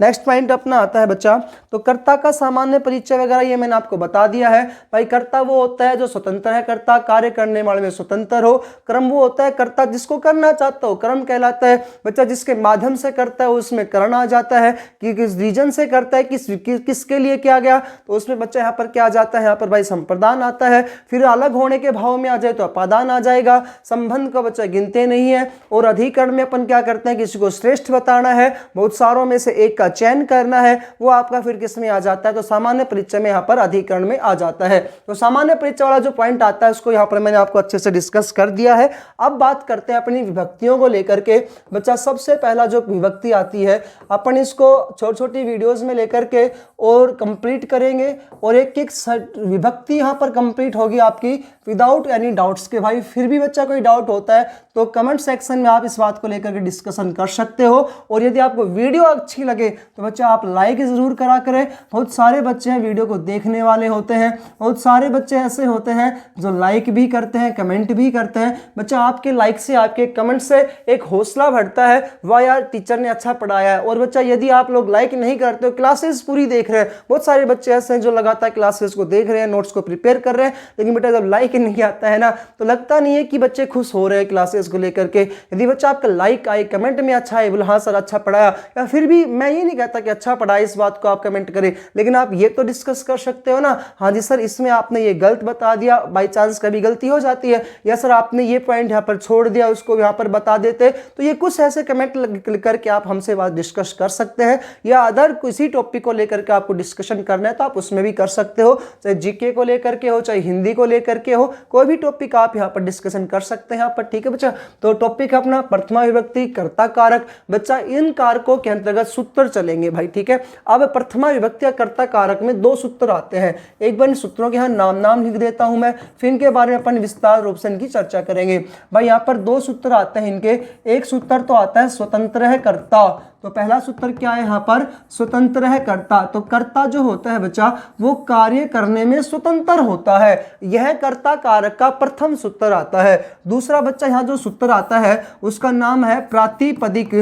Speaker 1: नेक्स्ट पॉइंट अपना आता है बच्चा, तो कर्ता का सामान्य परिचय वगैरह ये मैंने आपको बता दिया है। भाई कर्ता वो होता है जो स्वतंत्र है, कर्ता कार्य करने वाले में स्वतंत्र हो। कर्म वो होता है कर्ता जिसको करना चाहता हो, कर्म कहलाता है बच्चा जिसके माध्यम से करता है उसमें करण आ जाता है, कि किस रीजन से करता है, किसके लिए किया गया, तो उसमें बच्चा यहाँ पर क्या आ जाता है, यहाँ पर भाई संप्रदान आता है। फिर अलग होने के भाव में आ जाए तो अपादान आ जाएगा। संबंध का बच्चा गिनते नहीं है। और अधिकरण में अपन क्या करते हैं, किसी को श्रेष्ठ बताना है, बहुत सारों में से एक का चयन करना है, वो आपका फिर किस में आ जाता है, तो सामान्य परिचय में यहाँ पर अधिकरण में आ जाता है। तो सामान्य परिचय वाला जो पॉइंट आता है उसको यहाँ पर मैंने आपको अच्छे से डिस्कस कर दिया है। अब बात करते हैं अपनी विभक्तियों को लेकर के। बच्चा सबसे पहला जो विभक्ति आती है अपन इसको छोटी छोटी वीडियोस में लेकर के और कंप्लीट करेंगे, और एक एक विभक्ति यहाँ पर कंप्लीट होगी आपकी विदाउट एनी डाउट्स के। भाई फिर भी बच्चा कोई डाउट होता है तो कमेंट सेक्शन में आप इस बात को लेकर के डिस्कशन कर सकते हो। और यदि आपको वीडियो अच्छी लगे तो बच्चा आप लाइक जरूर करा करें। बहुत सारे बच्चे हैं वीडियो को देखने वाले होते हैं, बहुत सारे बच्चे ऐसे होते हैं जो लाइक भी करते हैं, कमेंट भी करते हैं। बच्चा आपके लाइक से, आपके कमेंट से एक हौसला बढ़ता है, वाह यार टीचर ने अच्छा पढ़ाया है। और बच्चा यदि आप लोग लाइक नहीं करते हो, क्लासेस पूरी देख रहे हैं, बहुत सारे बच्चे ऐसे हैं जो लगातार क्लासेस को देख रहे हैं, नोट्स को प्रिपेयर कर रहे हैं, लेकिन बेटा जब लाइक नहीं आता है ना तो लगता नहीं है कि बच्चे खुश हो रहे हैं क्लासेस को लेकर के। यदि बच्चा आपका लाइक आए, कमेंट में अच्छा है, बोले हाँ सर अच्छा पढ़ाया, या फिर भी मैं ये नहीं कहता कि अच्छा पढ़ाया, इस बात को आप कमेंट करें, लेकिन आप ये तो डिस्कस कर सकते हो ना, हाँ जी सर इसमें आपने ये गलत बता दिया, बाई चांस कभी गलती हो जाती है, या सर आपने ये पॉइंट यहाँ पर छोड़ दिया, उसको यहाँ पर बता देते। तो ये कुछ ऐसे कमेंट करके आप हमसे बात डिस्कस कर सकते हैं, या अदर किसी टॉपिक को लेकर के आपको डिस्कशन करना है तो आप उसमें भी कर सकते हो, चाहे जीके को लेकर के हो, चाहे हिंदी को लेकर के हो, कोई भी टॉपिक आप यहाँ पर डिस्कशन कर सकते हैं यहाँ पर, ठीक है बच्चा। तो टॉपिक अपना प्रथमा विभक्ति, कर्ता कारक। बच्चा इन कारकों के अंतर्गत सूत्र चलेंगे भाई, ठीक है। अब प्रथमा विभक्ति या कर्ता कारक में दो सूत्र आते हैं, एक बार इन सूत्रों के यहाँ नाम लिख देता हूं मैं, फिर इनके बारे में अपन विस्तार रूप से इनकी चर्चा करेंगे। भाई यहाँ पर दो सूत्र आते हैं इनके, एक सूत्र तो आता है स्वतंत्र है कर्ता। तो पहला सूत्र क्या है यहाँ पर, स्वतंत्र है कर्ता। तो कर्ता जो होता है बच्चा वो कार्य करने में स्वतंत्र होता है, यह कर्ता कारक का प्रथम सूत्र आता है। दूसरा बच्चा यहाँ जो सूत्र आता है उसका नाम है प्रातिपदिक,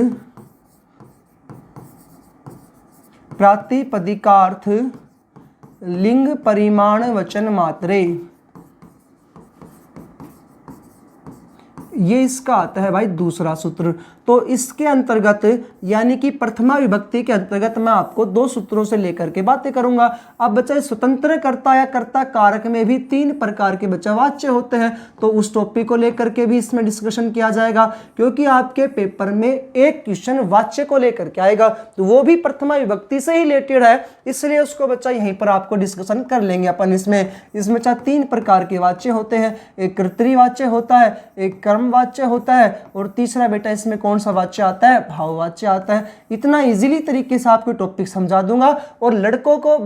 Speaker 1: प्रातिपदिकार्थ लिंग परिमाण वचन मात्रे, ये इसका आता है भाई दूसरा सूत्र। तो इसके अंतर्गत यानी कि प्रथमा विभक्ति के अंतर्गत मैं आपको दो सूत्रों से लेकर के बातें करूंगा। अब बच्चा स्वतंत्र कर्ता या कर्ता कारक में भी तीन प्रकार के बच्चा वाच्य होते हैं, तो उस टॉपिक को लेकर के भी इसमें डिस्कशन किया जाएगा, क्योंकि आपके पेपर में एक क्वेश्चन वाच्य को लेकर के आएगा, तो वो भी प्रथमा विभक्ति से ही रिलेटेड है, इसलिए उसको बच्चा यहीं पर आपको डिस्कशन कर लेंगे अपन। इसमें बच्चा तीन प्रकार के वाच्य होते हैं, एक कर्तृवाच्य होता है, एक कर्मवाच्य होता है, और तीसरा बेटा इसमें कौन सा वाच्य आता है, भाववाच्य आता है। इतना इजीली तरीके से आपको टॉपिक समझा दूंगा, और लड़कों को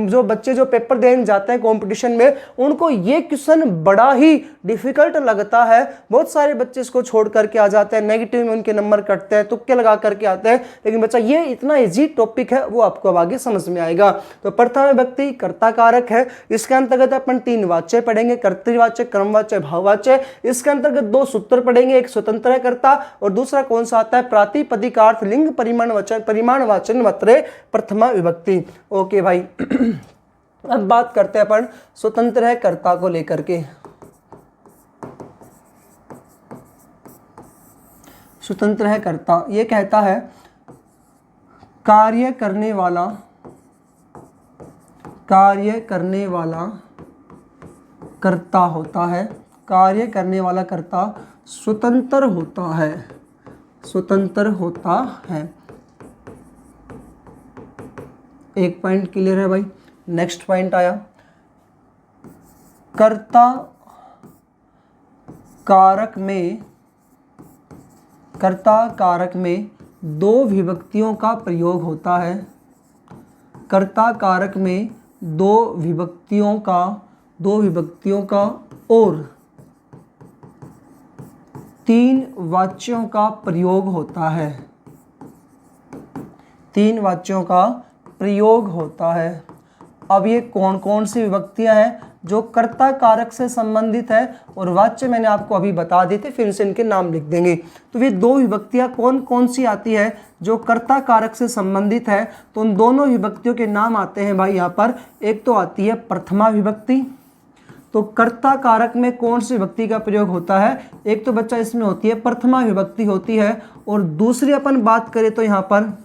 Speaker 1: जो बच्चे जो पेपर देने जाते हैं कंपटीशन में उनको ये क्वेश्चन बड़ा ही डिफिकल्ट लगता है। बहुत सारे बच्चे इसको छोड़ करके आ जाते हैं, नेगेटिव में उनके नंबर कटते हैं, तुक्के लगा करके आते हैं, लेकिन बच्चा ये इतना इजी टॉपिक है वो आपको अब आगे समझ में आएगा। तो प्रथमा विभक्ति कर्ता कारक है, इसके अंतर्गत अपन तीन वाच्य पढ़ेंगे, कर्तृवाच्य, कर्मवाच्य, भाववाच्य। इसके अंतर्गत दो सूत्र पढ़ेंगे, एक स्वतंत्र है कर्ता और दूसरा कौन सा आता है, प्रातिपदिकार्थ लिंग परिमाण वाचन मात्रे प्रथमा विभक्ति। ओके भाई अब बात करते हैं अपन स्वतंत्र है कर्ता को लेकर के। स्वतंत्र है कर्ता ये कहता है कार्य करने वाला कर्ता होता है, कार्य करने वाला कर्ता स्वतंत्र होता है, स्वतंत्र होता है। एक पॉइंट क्लियर है भाई। नेक्स्ट पॉइंट आया, कर्ता कारक में दो विभक्तियों का प्रयोग होता है, कर्ता कारक में दो विभक्तियों का और तीन वाच्यों का प्रयोग होता है, तीन वाच्यों का प्रयोग होता है। अब ये कौन कौन सी विभक्तियां हैं जो कर्ता कारक से संबंधित है और वाच्य मैंने आपको अभी बता दिए थे, फिर से इनके नाम लिख देंगे। तो ये दो विभक्तियां कौन कौन सी आती है जो कर्ता कारक से संबंधित है, तो उन दोनों विभक्तियों के नाम आते हैं भाई यहाँ पर। एक तो आती है प्रथमा विभक्ति, तो कर्ता कारक में कौन सी विभक्ति का प्रयोग होता है, एक तो बच्चा इसमें होती है प्रथमा विभक्ति होती है, और दूसरी अपन बात करें तो यहाँ पर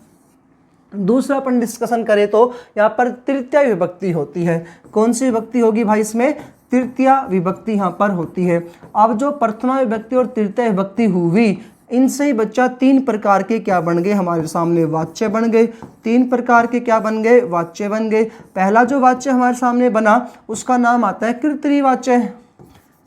Speaker 1: दूसरा अपन डिस्कशन करें तो यहाँ पर तृतीय विभक्ति होती है। कौन सी विभक्ति होगी भाई इसमें, तृतीय विभक्ति यहाँ पर होती है। अब जो प्रथमा विभक्ति और तृतीय विभक्ति हुई, इनसे ही बच्चा तीन प्रकार के क्या बन गए हमारे सामने, वाच्य बन गए। तीन प्रकार के क्या बन गए, वाच्य बन गए। पहला जो वाच्य हमारे सामने बना उसका नाम आता है कर्तृवाच्य।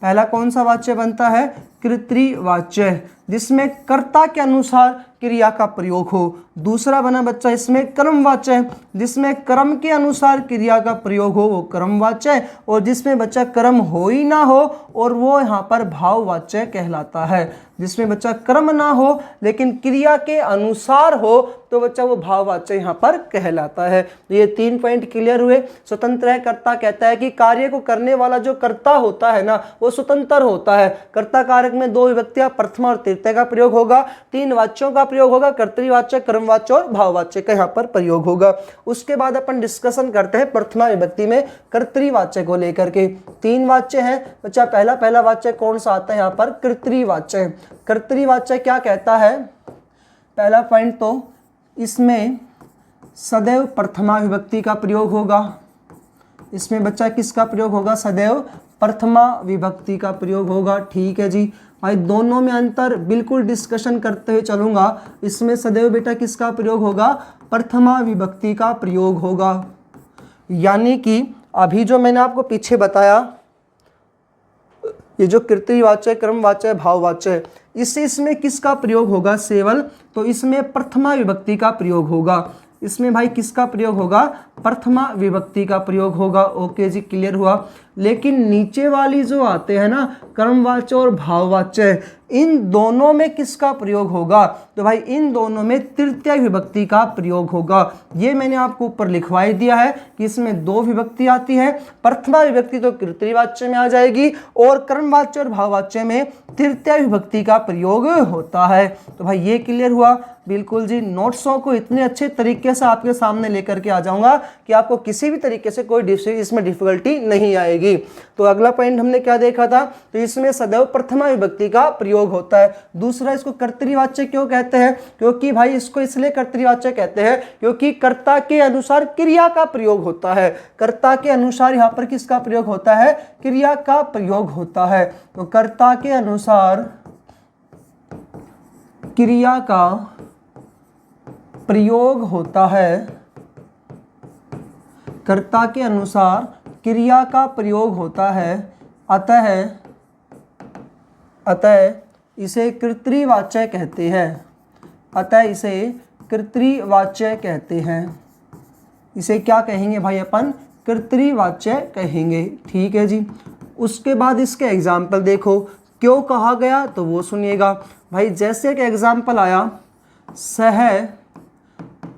Speaker 1: पहला कौन सा वाच्य बनता है, कर्तृवाच्य, जिसमें कर्ता के अनुसार क्रिया का प्रयोग हो। दूसरा बना बच्चा इसमें कर्मवाच्य, जिसमें कर्म के अनुसार क्रिया का प्रयोग हो, वो कर्मवाच्य। और जिसमें बच्चा कर्म हो ही ना हो और वो यहाँ पर भाववाच्य कहलाता है। जिसमें बच्चा कर्म ना हो लेकिन क्रिया के अनुसार हो तो बच्चा वो भाववाच्य यहाँ पर कहलाता है। तो ये तीन पॉइंट क्लियर हुए। स्वतंत्र है कर्ता कहता है कि कार्य को करने वाला जो कर्ता होता है ना वो स्वतंत्र होता है। कर्ता कारक में दो विभक्तियां प्रथमा और तृतीय का प्रयोग होगा, तीन वाच्यों का प्रयोग होगा, कर्तृवाच्य, कर्मवाच्य और भाववाच्य का यहाँ पर प्रयोग होगा। उसके बाद अपन डिस्कशन करते हैं प्रथमा विभक्ति में कर्तृवाच्य को लेकर के। तीन वाच्य हैं बच्चा, पहला वाच्य कौन सा आता है यहाँ पर, कर्तृवाच्य। कर्तृवाच्य क्या कहता है, पहला पॉइंट तो इसमें सदैव प्रथमा विभक्ति का प्रयोग होगा। इसमें बच्चा किसका प्रयोग होगा, सदैव प्रथमा विभक्ति का प्रयोग होगा। ठीक है जी भाई, दोनों में अंतर बिल्कुल डिस्कशन करते हुए चलूंगा। इसमें सदैव बेटा किसका प्रयोग होगा, प्रथमा विभक्ति का प्रयोग होगा। यानी कि अभी जो मैंने आपको पीछे बताया, ये जो कर्तृवाच्य, कर्मवाच्य, भाववाच्य, इसमें किसका प्रयोग होगा सेवल, तो इसमें प्रथमा विभक्ति का प्रयोग होगा। इसमें भाई किसका प्रयोग होगा, प्रथमा विभक्ति का प्रयोग होगा। ओके जी, क्लियर हुआ। लेकिन नीचे वाली जो आते हैं ना कर्मवाच्य और भाववाच्य, इन दोनों में किसका प्रयोग होगा, तो भाई इन दोनों में तृतीय विभक्ति का प्रयोग होगा। ये मैंने आपको ऊपर लिखवाई दिया है कि इसमें दो विभक्ति आती है। प्रथमा विभक्ति तो कर्तृवाच्य में आ जाएगी और कर्मवाच्य और भाववाच्य में तृतीय विभक्ति का प्रयोग होता है। तो भाई ये क्लियर हुआ। बिल्कुल जी, नोट्सों को इतने अच्छे तरीके से आपके सामने लेकर के आ जाऊंगा कि आपको किसी भी तरीके से कोई इसमें डिफिकल्टी नहीं आएगी। तो अगला पॉइंट हमने क्या देखा था, तो इसमें सदैव प्रथमा विभक्ति का प्रयोग होता है। दूसरा, इसको कर्तृवाच्य क्यों कहते हैं, क्योंकि भाई इसको इसलिए कर्तृवाच्य कहते हैं क्योंकि कर्ता के अनुसार क्रिया का प्रयोग होता है। कर्ता के अनुसार यहाँ पर किसका प्रयोग होता है, क्रिया का प्रयोग होता है। तो कर्ता के अनुसार क्रिया का प्रयोग होता है, कर्ता के अनुसार क्रिया का प्रयोग होता है, अतः इसे कर्तृवाच्य कहते हैं। अतः इसे कर्तृवाच्य कहते हैं। इसे क्या कहेंगे भाई अपन, कर्तृवाच्य कहेंगे। ठीक है जी। उसके बाद इसके एग्जाम्पल देखो, क्यों कहा गया तो वो सुनिएगा भाई। जैसे एक एग्जाम्पल आया सह,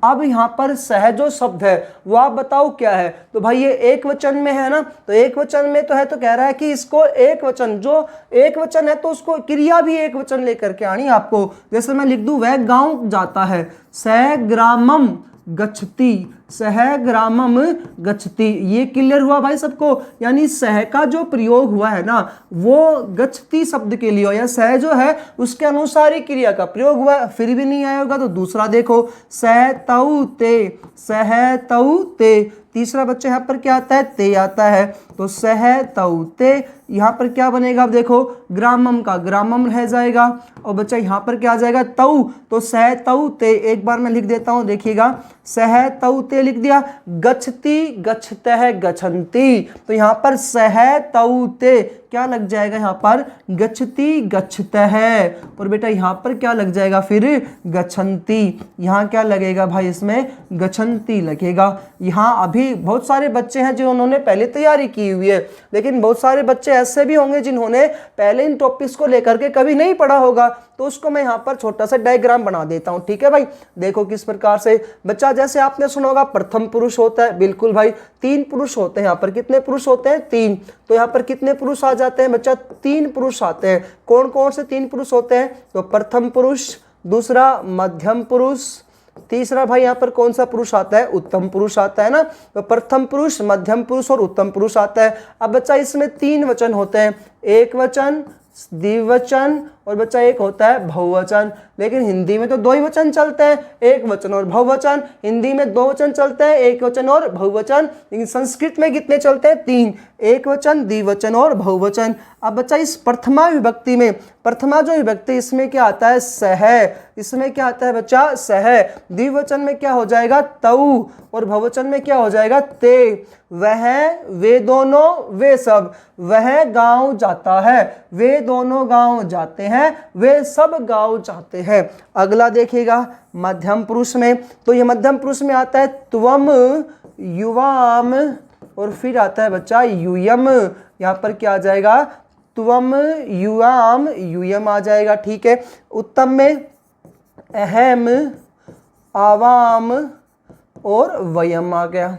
Speaker 1: अब यहाँ पर सह जो शब्द है वो आप बताओ क्या है, तो भाई ये एक वचन में है ना, तो एक वचन में तो है, तो कह रहा है कि इसको एक वचन, जो एक वचन है तो उसको क्रिया भी एक वचन लेकर के आनी आपको। जैसे मैं लिख दूं वह गांव जाता है, सह ग्रामम गच्छति, सह ग्रामम गच्छति। ये क्लियर हुआ भाई सबको। यानी सह का जो प्रयोग हुआ है ना वो गच्छति शब्द के लिए, या सह जो है उसके अनुसार ही क्रिया का प्रयोग हुआ है। फिर भी नहीं आया होगा तो दूसरा देखो, सह तऊ ते, सह तऊ ते। तीसरा बच्चा यहाँ पर क्या आता है, ते आता है, तो सह तऊ ते। यहाँ पर क्या बनेगा, अब देखो ग्रामम का ग्रामम रह जाएगा, और बच्चा यहाँ पर क्या आ जाएगा, तऊ, तो सह तऊ ते। एक बार मैं लिख देता हूँ, देखिएगा, सह तऊ ते लिख दिया। गच्छति गच्छतः गच्छन्ति, तो यहाँ पर सह तऊ ते क्या लग जाएगा यहाँ पर, गच्छति गच्छतः, और बेटा यहाँ पर क्या लग जाएगा फिर, गच्छन्ति। यहाँ क्या लगेगा भाई, इसमें गच्छन्ति लगेगा। यहाँ अभी बहुत सारे बच्चे हैं जो उन्होंने पहले तैयारी की हुई है, लेकिन बहुत सारे बच्चे ऐसे भी होंगे जिन्होंने पहले इन टॉपिक्स को लेकर के कभी नहीं पढ़ा होगा, तो उसको मैं यहाँ पर छोटा सा डायग्राम बना देता हूँ। ठीक है भाई, देखो किस प्रकार से बच्चा, जैसे आपने सुना होगा प्रथम पुरुष होता है, बिल्कुल भाई 3 पुरुष होते हैं। यहाँ पर कितने पुरुष होते हैं, 3। तो यहाँ पर कितने पुरुष आ जाते हैं बच्चा, 3 पुरुष आते हैं। कौन कौन से 3 पुरुष होते हैं, तो प्रथम पुरुष, दूसरा मध्यम पुरुष, तीसरा भाई यहाँ पर कौन सा पुरुष आता है, उत्तम पुरुष आता है ना। तो प्रथम पुरुष, मध्यम पुरुष और उत्तम पुरुष आता है। अब बच्चा इसमें 3 वचन होते हैं, एक वचन, द्विवचन और बच्चा एक होता है बहुवचन। लेकिन हिंदी में तो 2 ही वचन चलते हैं, एक वचन और बहुवचन। हिंदी में 2 वचन चलते हैं, एक वचन और बहुवचन। लेकिन संस्कृत में कितने चलते हैं, 3, एक वचन, द्विवचन और बहुवचन। अब बच्चा इस प्रथमा विभक्ति में, प्रथमा जो विभक्ति इसमें क्या आता है, सह। इसमें क्या आता है बच्चा, सह। द्विवचन में क्या हो जाएगा, तऊ, और बहुवचन में क्या हो जाएगा, ते। वह, वे दोनों, वे सब। वह गांव जाता है, वे दोनों गांव जाते हैं, वे सब गांव जाते हैं। अगला देखिएगा मध्यम पुरुष में, तो ये मध्यम पुरुष में आता है त्वम, युवाम, और फिर आता है बच्चा यूयम। यहाँ पर क्या आ जाएगा, त्वम, युवाम, यूयम आ जाएगा। ठीक है, उत्तम में अहम, आवाम और वयम आ गया।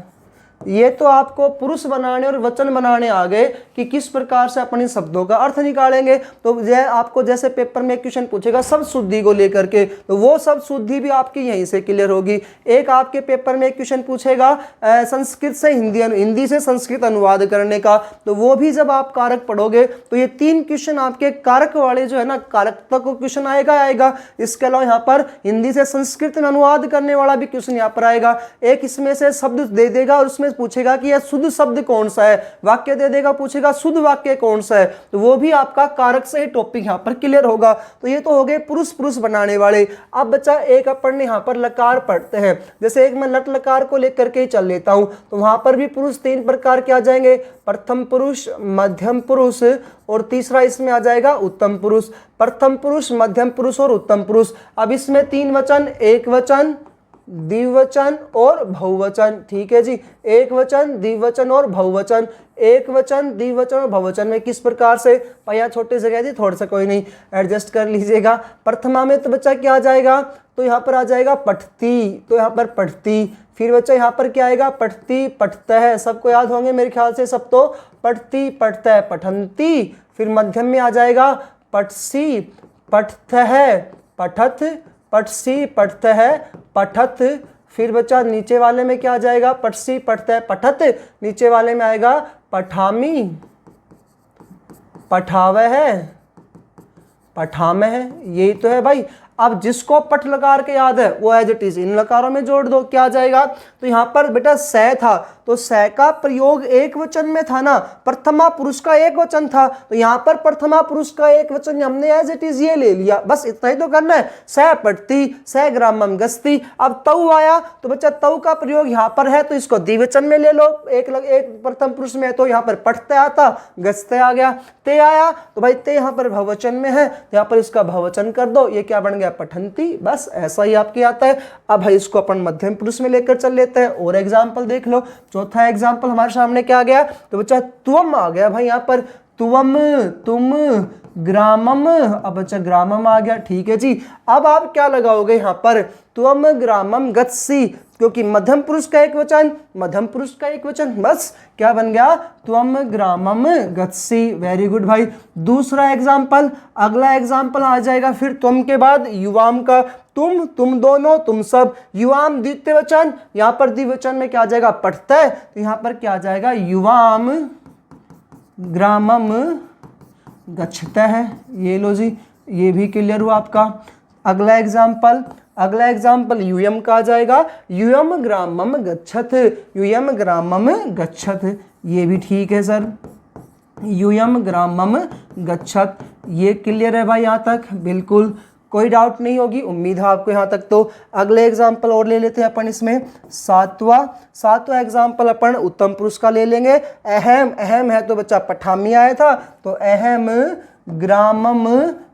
Speaker 1: ये तो आपको पुरुष बनाने और वचन बनाने आ गए कि किस प्रकार से अपन इन शब्दों का अर्थ निकालेंगे। तो यह आपको जैसे पेपर में क्वेश्चन पूछेगा सब शुद्धि को लेकर के, तो वो सब शुद्धि भी आपकी यहीं से क्लियर होगी। एक आपके पेपर में क्वेश्चन पूछेगा संस्कृत से हिंदी, हिंदी से संस्कृत अनुवाद करने का, तो वो भी जब आप कारक पढ़ोगे तो ये 3 क्वेश्चन आपके कारक वाले जो है ना, कारकता को क्वेश्चन आएगा। इसके अलावा यहाँ पर हिंदी से संस्कृत में अनुवाद करने वाला भी क्वेश्चन यहाँ पर आएगा। एक इसमें से शब्द दे देगा और उसमें पूछेगा कि यह शुद्ध शब्द कौन सा है, वाक्य दे देगा, पूछेगा शुद्ध वाक्य कौन सा है, तो वो भी आपका कारक से ही टॉपिक यहाँ पर क्लियर होगा। तो ये तो हो गए पुरुष पुरुष बनाने वाले। अब बच्चा एक अपन ने यहाँ पर लकार पढ़ते हैं, जैसे एक मैं लट लकार को लेकर के ही चल लेता हूँ, तो वहां पर भी पुरुष 3 प्रकार के आ जाएंगे, प्रथम पुरुष, मध्यम पुरुष और तीसरा इसमें आ जाएगा उत्तम पुरुष। प्रथम पुरुष, मध्यम पुरुष और उत्तम पुरुष। अब इसमें 3 वचन, एक वचन, द्विवचन और बहुवचन। ठीक है जी, एक वचन, द्विवचन और बहुवचन। एक वचन, द्विवचन और बहुवचन में किस प्रकार से, पहिया छोटे जगह थी, थोड़ा सा कोई नहीं, एडजस्ट कर लीजिएगा। प्रथमा में तो बच्चा क्या आ जाएगा, तो यहाँ पर आ जाएगा पठती, तो यहाँ पर पठती। फिर बच्चा यहाँ पर क्या आएगा, पठती, पठता है, सबको याद होंगे मेरे ख्याल से सब, तो पठती, पठता है, पठंती। फिर मध्यम में आ जाएगा पठसी, पठत है, पठत, पठसी, पठत है, पठत। फिर बच्चा नीचे वाले में क्या आ जाएगा, पठसी, पठत है, पठत। नीचे वाले में आएगा पठामी, पठावे है, पठामे है। यही तो है भाई। अब जिसको पठ लकार के याद है वो एज इट इज इन लकारों में जोड़ दो, क्या आ जाएगा, तो यहाँ पर बेटा स था, तो स का प्रयोग एक वचन में था ना, प्रथमा पुरुष का एक वचन था, तो यहाँ पर प्रथमा पुरुष का एक वचन हमने एज इट इज ये ले लिया, बस इतना ही तो करना है। स पठती, स ग्रामम गस्ती। अब तऊ आया तो बच्चा तऊ का प्रयोग यहाँ पर है, तो इसको द्विवचन में ले लो, एक प्रथम पुरुष में, तो यहाँ पर पठते आता, गस्ते आ गया। ते आया तो भाई ते यहाँ पर बहुवचन में है, यहाँ पर इसका बहुवचन कर दो, ये क्या बन गया, पठंती। बस ऐसा ही आपके आता है। अब भाई इसको अपन मध्यम पुरुष में लेकर चल लेते हैं, और एग्जाम्पल देख लो। चौथा एग्जाम्पल हमारे सामने क्या आ गया, तो बच्चा त्वम आ गया भाई, यहाँ पर त्वम, तुम, ग्रामम। अब बच्चा ग्रामम आ गया। ठीक है जी, अब आप क्या लगाओगे यहाँ पर, त्वम ग्रामम गत्सी, क्योंकि मध्यम पुरुष का एक वचन, मध्यम पुरुष का एक वचन, बस क्या बन गया, त्वम ग्रामम गत्सी। वेरी गुड भाई। दूसरा एग्जाम्पल, अगला एग्जाम्पल आ जाएगा फिर त्वम के बाद युवाम का, तुम दोनों, तुम सब। युवाम द्वितीय वचन, यहाँ पर द्विवचन में क्या आ जाएगा, पठता है, तो यहाँ पर क्या आ जाएगा, युवाम ग्रामम गच्छता है। ये लो जी, ये भी क्लियर हुआ आपका। अगला एग्जाम्पल यूयम का आ जाएगा, यूयम ग्रामम गच्छत, यूयम ग्रामम गच्छत। ये भी ठीक है सर, यूयम ग्रामम गच्छत। ये क्लियर है भाई यहाँ तक, बिल्कुल। कोई डाउट नहीं होगी, उम्मीद है आपको यहाँ तक। तो अगले एग्जाम्पल और ले लेते हैं अपन इसमें, सातवां एग्जाम्पल अपन उत्तम पुरुष का ले लेंगे। अहम है तो बच्चा पठामी आया था, तो अहम ग्रामम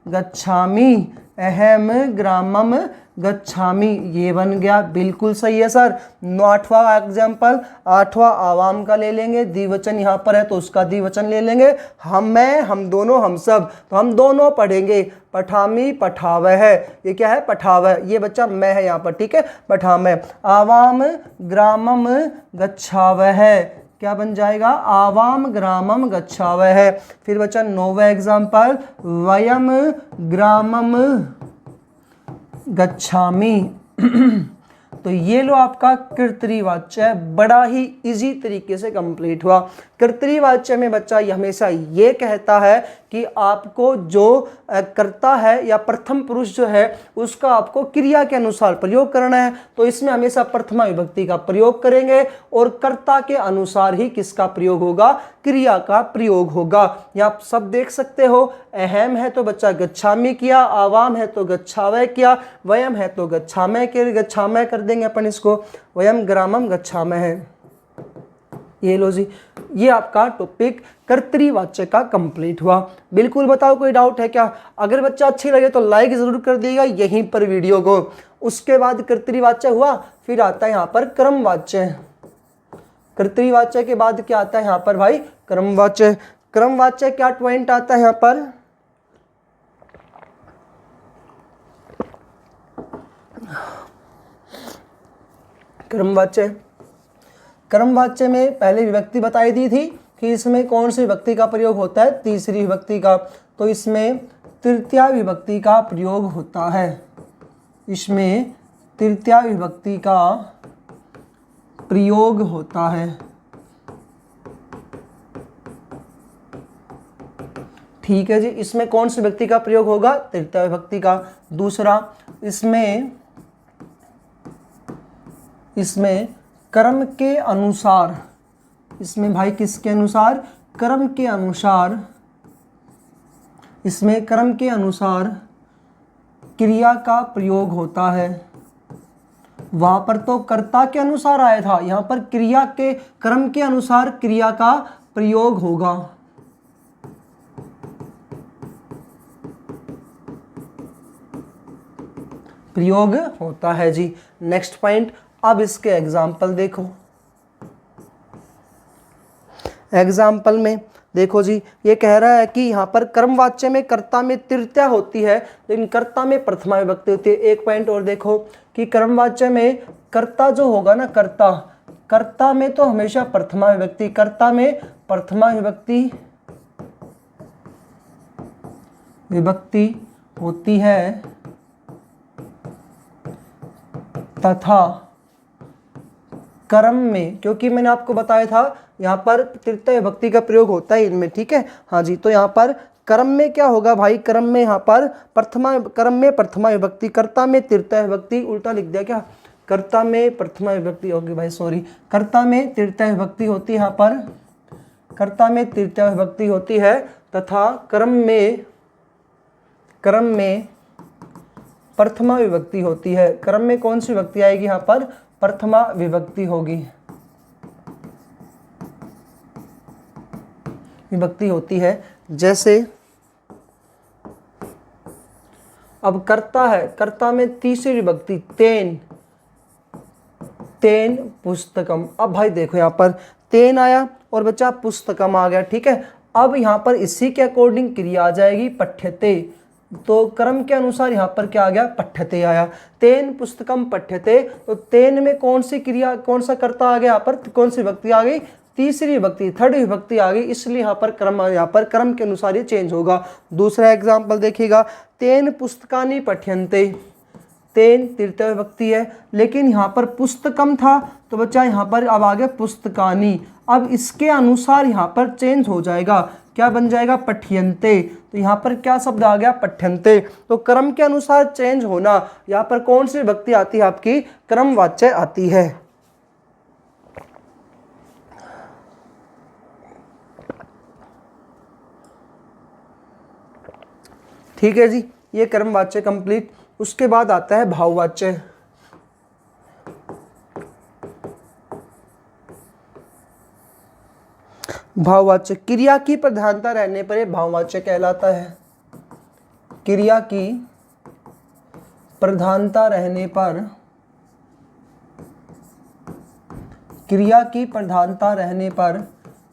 Speaker 1: गच्छामि, अहम ग्रामम गच्छामि, ये बन गया, बिल्कुल सही है सर। 8वां एग्जाम्पल, 8वां आवाम का ले लेंगे, द्विवचन यहाँ पर है तो उसका द्विवचन ले लेंगे। मैं, हम दोनों, हम सब, तो हम दोनों पढ़ेंगे पठामी पठावह, ये क्या है, पठावह, ये बच्चा मैं है यहाँ पर, ठीक है, पठामह। आवाम ग्रामम गच्छावह, क्या बन जाएगा, आवाम ग्रामम गच्छावह। फिर बच्चा 9वां एग्जाम्पल, वयम ग्रामम गच्छामि। तो ये लो आपका कर्तरीवाच्य, बड़ा ही इजी तरीके से कंप्लीट हुआ। कर्तरीवाच्य में बच्चा हमेशा ये कहता है कि आपको जो करता है या प्रथम पुरुष जो है उसका आपको क्रिया के अनुसार प्रयोग करना है, तो इसमें हमेशा प्रथमा विभक्ति का प्रयोग करेंगे और कर्ता के अनुसार ही किसका प्रयोग होगा, क्रिया का प्रयोग होगा। ये आप सब देख सकते हो, अहम है तो बच्चा गच्छामि किया, आवाम है तो गच्छावह किया, वयम है तो गच्छामह कर देंगे अपन इसको, वयम ग्रामम गच्छामः। ये लो जी, ये आपका टॉपिक कर्तरीवाच्य का कंप्लीट हुआ। बिल्कुल बताओ कोई डाउट है क्या? अगर बच्चा अच्छी लगे तो लाइक जरूर कर दिएगा यहीं पर वीडियो को। उसके बाद कर्तरीवाच्य हुआ, फिर आता है यहाँ पर क्रमवाच्य। कर्तरीवाच्य के बाद क्या आता है यहाँ पर भाई, क्रमवाच्य। क्रमवाच्य क्या पॉइंट आता है यहाँ पर, क्रमवाच्य में पहले विभक्ति बताई दी थी कि इसमें कौन सी विभक्ति का प्रयोग होता है, तीसरी विभक्ति का, तो इसमें तृतीया विभक्ति का प्रयोग होता है, इसमें तृतीया विभक्ति का प्रयोग होता है। ठीक है जी, इसमें कौन सी विभक्ति का प्रयोग होगा, तृतीया विभक्ति का। दूसरा, इसमें कर्म के अनुसार, इसमें भाई किसके अनुसार, कर्म के अनुसार, इसमें कर्म के अनुसार क्रिया का प्रयोग होता है। वहां पर तो कर्ता के अनुसार आया था, यहां पर क्रिया के, कर्म के अनुसार क्रिया का प्रयोग होगा। प्रयोग होता है जी। नेक्स्ट पॉइंट, अब इसके एग्जाम्पल देखो। एग्जाम्पल में देखो जी, ये कह रहा है कि यहाँ पर कर्मवाच्य में कर्ता में तृतीया होती है लेकिन कर्ता में प्रथमा विभक्ति होती है। एक पॉइंट और देखो कि कर्मवाच्य में कर्ता जो होगा ना, कर्ता में तो हमेशा प्रथमा विभक्ति, कर्ता में प्रथमा विभक्ति होती है तथा कर्म में, क्योंकि मैंने आपको बताया था यहाँ पर तृतीय विभक्ति का प्रयोग होता है इनमें, ठीक है, हाँ जी। तो यहाँ पर कर्म में क्या होगा भाई, कर्म में यहाँ पर कर्म में प्रथमा विभक्ति, कर्ता में तृतीय विभक्ति, उल्टा लिख दिया क्या, कर्ता में प्रथमा विभक्ति होगी भाई, सॉरी, कर्ता में तृतीय विभक्ति होती है यहाँ पर, कर्ता में तृतीय विभक्ति होती है तथा कर्म में प्रथमा विभक्ति होती है। कर्म में कौन सी विभक्ति आएगी यहाँ पर, प्रथमा विभक्ति होगी, विभक्ति होती है। जैसे अब कर्ता है, कर्ता में तीसरी विभक्ति तेन पुस्तकम। अब भाई देखो यहाँ पर तेन आया और बच्चा पुस्तकम आ गया, ठीक है। अब यहाँ पर इसी के अकॉर्डिंग क्रिया आ जाएगी पठ्यते, तो क्रम के अनुसार यहाँ पर क्या आ गया, पठ्यते आया। तेन पुस्तकम पठ्यते, तो तेन में कौन सी क्रिया, कौन सा कर्ता आ गया, यहाँ पर कौन सी विभक्ति आ गई, तीसरी विभक्ति, थर्ड विभक्ति आ गई, इसलिए यहाँ पर क्रम के अनुसार ये चेंज होगा। दूसरा एग्जाम्पल देखिएगा, तेन पुस्तकानि पठ्यन्ते, तेन तृतीय विभक्ति है लेकिन यहाँ पर पुस्तकम था तो बच्चा यहाँ पर अब आ गया पुस्तकानि। अब इसके अनुसार यहाँ पर चेंज हो जाएगा, क्या बन जाएगा, पठ्यन्ते। तो यहाँ पर क्या शब्द आ गया, पठ्यन्ते। तो क्रम के अनुसार चेंज होना, यहाँ पर कौन सी विभक्ति आती है आपकी, क्रमवाच्य आती है। ठीक है जी, ये कर्मवाच्य कंप्लीट। उसके बाद आता है भाववाच्य। भाववाच्य क्रिया की प्रधानता रहने पर ये भाववाच्य कहलाता है। क्रिया की प्रधानता रहने पर, क्रिया की प्रधानता रहने पर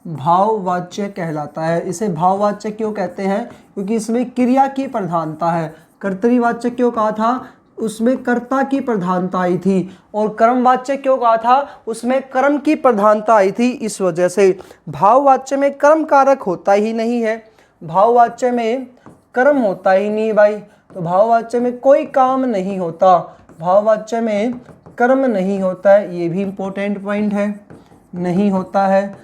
Speaker 1: भाववाच्य कहलाता है। इसे भाववाच्य क्यों कहते हैं? क्योंकि इसमें क्रिया की प्रधानता है। कर्तरीवाच्य क्यों कहा था? उसमें कर्ता की प्रधानता आई थी। और कर्मवाच्य क्यों कहा था? उसमें कर्म की प्रधानता आई थी। इस वजह से भाववाच्य में कर्म कारक होता ही नहीं है। भाववाच्य में कर्म होता ही नहीं भाई, तो भाववाच्य में कोई काम नहीं होता, भाववाच्य में कर्म नहीं होता है। ये भी इंपॉर्टेंट पॉइंट है, नहीं होता है।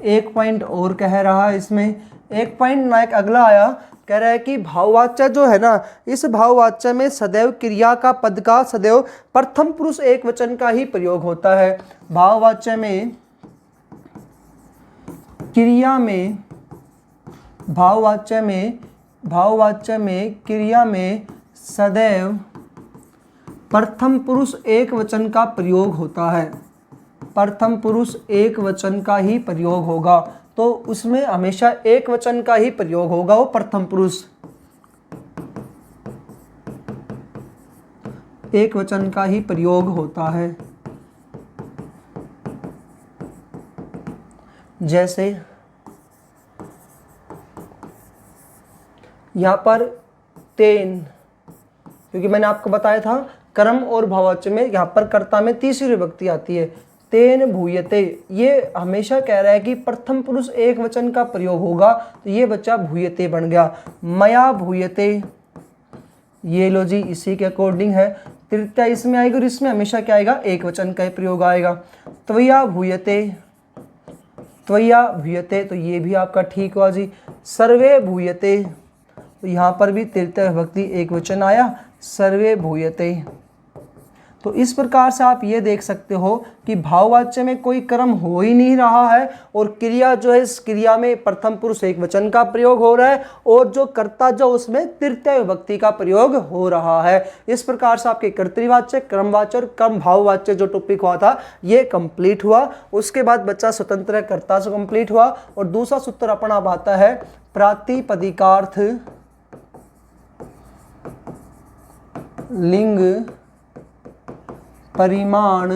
Speaker 1: एक पॉइंट और कह रहा है इसमें, एक पॉइंट नायक अगला आया, कह रहा है कि भाववाच्य जो है ना, इस भाववाच्य में सदैव क्रिया का पद का सदैव प्रथम पुरुष एक वचन का ही प्रयोग होता है। भाववाच्य में क्रिया में, भाववाच्य में क्रिया में सदैव प्रथम पुरुष एक वचन का प्रयोग होता है। प्रथम पुरुष एक वचन का ही प्रयोग होगा, तो उसमें हमेशा एक वचन का ही प्रयोग होगा, वो प्रथम पुरुष एक वचन का ही प्रयोग होता है। जैसे यहाँ पर तेन, क्योंकि मैंने आपको बताया था कर्म और भाववाच्य में यहाँ पर कर्ता में तीसरी विभक्ति आती है। तेन भूयते, ये हमेशा कह रहा है कि प्रथम पुरुष एक वचन का प्रयोग होगा, तो ये बच्चा भूयते बन गया। मया भूयते, ये लो जी इसी के अकॉर्डिंग है। तृतीया इसमें आएगी और इसमें हमेशा क्या आएगा? एक वचन का ही प्रयोग आएगा। त्वया भूयते, त्वया भूयते, तो ये भी आपका ठीक हुआ जी। सर्वे भूयते, तो यहाँ पर भी तृतीय विभक्ति एक वचन आया, सर्वे भूयते। तो इस प्रकार से आप ये देख सकते हो कि भाववाच्य में कोई कर्म हो ही नहीं रहा है, और क्रिया जो है, इस क्रिया में प्रथम पुरुष एक वचन का प्रयोग हो रहा है, और जो कर्ता जो उसमें तृतीय विभक्ति का प्रयोग हो रहा है। इस प्रकार से आपके कर्तृवाच्य, क्रमवाच्य और क्रम भाववाच्य जो टॉपिक हुआ था ये कंप्लीट हुआ। उसके बाद बच्चा स्वतंत्र कर्ता से कंप्लीट हुआ। और दूसरा सूत्र अपना अब आता है प्रातिपदिकार्थ लिंग परिमाण